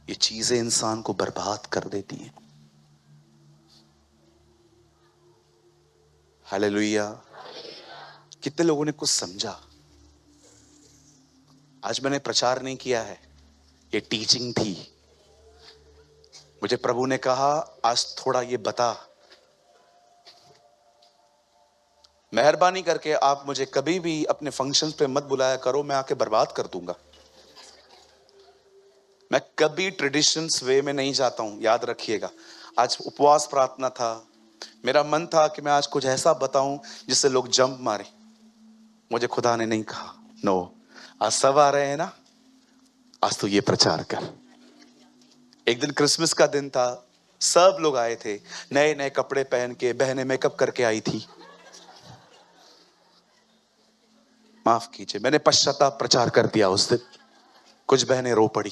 ये चीजें इंसान को बर्बाद कर देती हैं। हालेलुया। कितने लोगों ने कुछ समझा? आज मैंने प्रचार नहीं किया है, ये टीचिंग थी। मुझे प्रभु ने कहा आज थोड़ा ये बता। मेहरबानी करके आप मुझे कभी भी अपने फंक्शंस पे मत बुलाया करो, मैं आके बर्बाद कर दूंगा। मैं कभी ट्रेडिशंस वे में नहीं जाता हूं, याद रखिएगा। आज उपवास प्रार्थना था, मेरा मन था कि मैं आज कुछ ऐसा बताऊं जिससे लोग जंप मारे, मुझे खुदा ने नहीं कहा नो, आज सब आ रहे हैं ना, आज तो ये प्रचार कर। एक दिन क्रिसमस का दिन था, सब लोग आए थे नए नए कपड़े पहन के, बहनें मेकअप करके आई थी। माफ कीजिए, मैंने पश्चाताप प्रचार कर दिया उस दिन, कुछ बहनें रो पड़ी,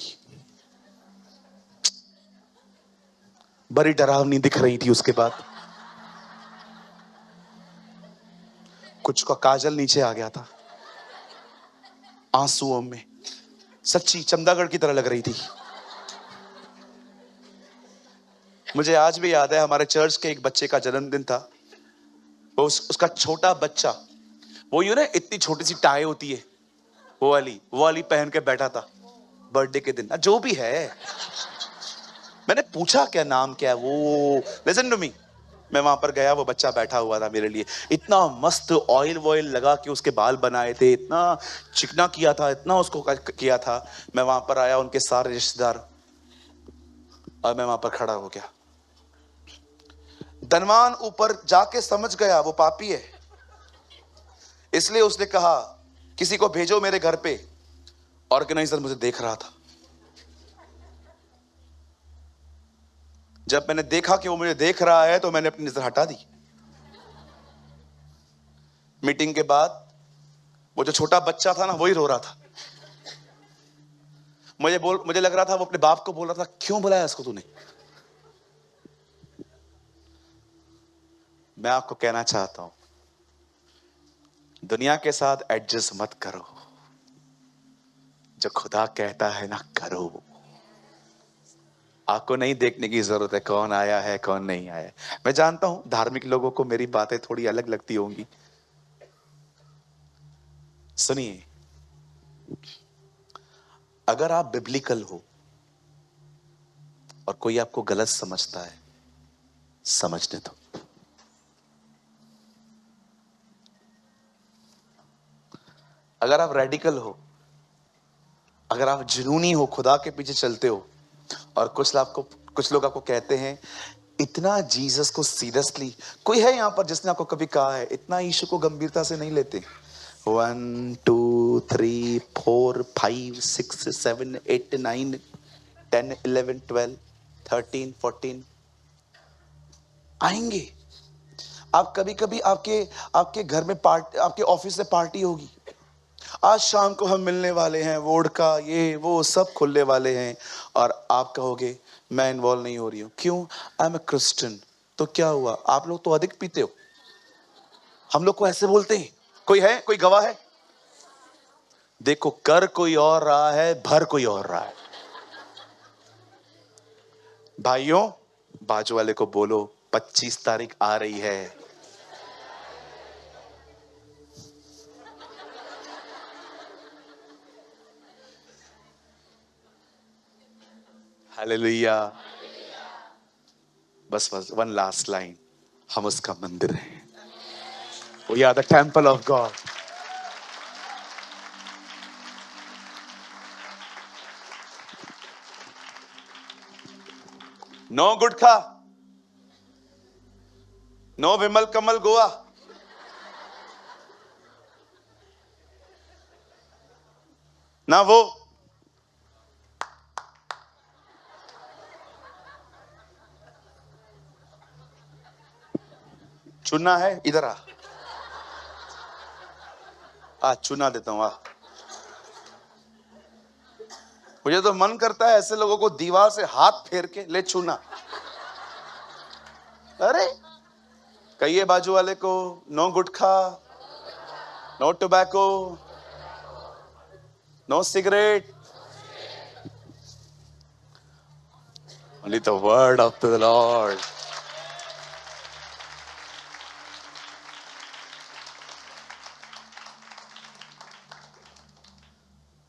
बड़ी डरावनी दिख रही थी। उसके बाद कुछ का काजल नीचे आ गया था आंसुओं में, सच्ची चमदागढ़ की तरह लग रही थी। मुझे आज भी याद है, हमारे चर्च के एक बच्चे का जन्मदिन था, वो उसका छोटा बच्चा, वो यूं ना इतनी छोटी सी टाई होती है वो वाली पहन के बैठा था बर्थडे के दिन, जो भी है। मैंने पूछा क्या नाम क्या है वो, लिसन टू मी, मैं वहां पर गया, वो बच्चा बैठा हुआ था मेरे लिए, इतना मस्त ऑयल वॉयल लगा के उसके बाल बनाए थे, इतना चिकना किया था, इतना उसको किया था। मैं वहां पर आया, उनके सारे रिश्तेदार, और मैं वहां पर खड़ा हो गया। धनवान ऊपर जाके समझ गया वो पापी है, इसलिए उसने कहा किसी को भेजो मेरे घर पे। ऑर्गेनाइजर मुझे देख रहा था, जब मैंने देखा कि वो मुझे देख रहा है तो मैंने अपनी नजर हटा दी। मीटिंग के बाद वो जो छोटा बच्चा था ना, वही रो रहा था। मुझे लग रहा था वो अपने बाप को बोल रहा था, क्यों बुलाया इसको तूने। मैं आपको कहना चाहता हूं, दुनिया के साथ एडजस्ट मत करो। जो खुदा कहता है ना, करो। आपको नहीं देखने की जरूरत है कौन आया है कौन नहीं आया। मैं जानता हूं धार्मिक लोगों को मेरी बातें थोड़ी अलग लगती होंगी। सुनिए, अगर आप बिब्लिकल हो और कोई आपको गलत समझता है, समझने दो। अगर आप रेडिकल हो, अगर आप जुनूनी हो, खुदा के पीछे चलते हो, और कुछ लोग आपको कहते हैं इतना जीसस को सीरियसली, कोई है यहां पर जिसने आपको कभी कहा है इतना यीशु को गंभीरता से नहीं लेते। 1 2 3 4 5 6 7 8 9 10 11 12 13 14 आएंगे। आप कभी कभी आपके घर में पार्टी, आपके ऑफिस में पार्टी होगी, आज शाम को हम मिलने वाले हैं, वोडका ये वो सब खुलने वाले हैं, और आप कहोगे मैं इन्वॉल्व नहीं हो रही हूं। क्यों? I am a Christian. तो क्या हुआ? आप लोग तो अधिक पीते हो। हम लोग को ऐसे बोलते हैं। कोई है, कोई गवाह है? देखो, कर कोई और रहा है, भर कोई और रहा है। भाइयों, बाजू वाले को बोलो 25 तारीख आ रही है। हालेलुया। बस वन लास्ट लाइन, हम उसका मंदिर हैं। We are the temple of God. No gutkha, no Vimal Kamal Goa, ना वो। चुना है, इधर आ चुना देता हूं। मुझे तो मन करता है ऐसे लोगों को दीवार से हाथ फेर के ले चुना। अरे कहिए बाजू वाले को, no gutkha, no tobacco, no cigarette, only the word of the Lord.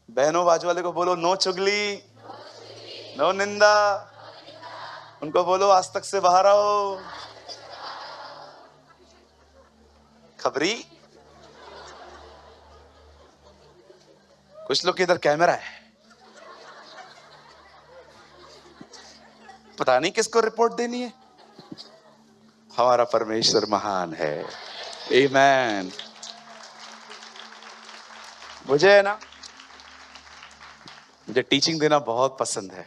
बहनों, बाजू वाले को बोलो नो चुगली, नो निंदा। उनको बोलो आज तक से बाहर आओ। खबरी, कुछ लोग के इधर कैमरा है, पता नहीं किसको रिपोर्ट देनी है। हमारा परमेश्वर महान है। आमीन। मुझे है ना, मुझे टीचिंग देना बहुत पसंद है।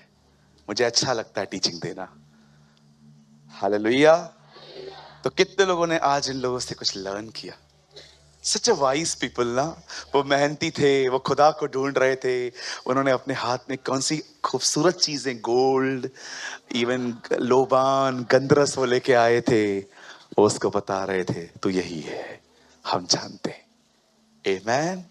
मुझे अच्छा लगता है टीचिंग देना। हालेलुया। तो कितने लोगों ने आज इन लोगों से कुछ लर्न किया? सच ए वाइज पीपल ना। वो मेहनती थे, वो खुदा को ढूंढ रहे थे। उन्होंने अपने हाथ में कौन सी खूबसूरत चीजें, गोल्ड, इवन लोबान, गंधरस वो लेके आए थे। वो उसको बता रहे थे, तो यही है, हम जानते हैं। आमीन।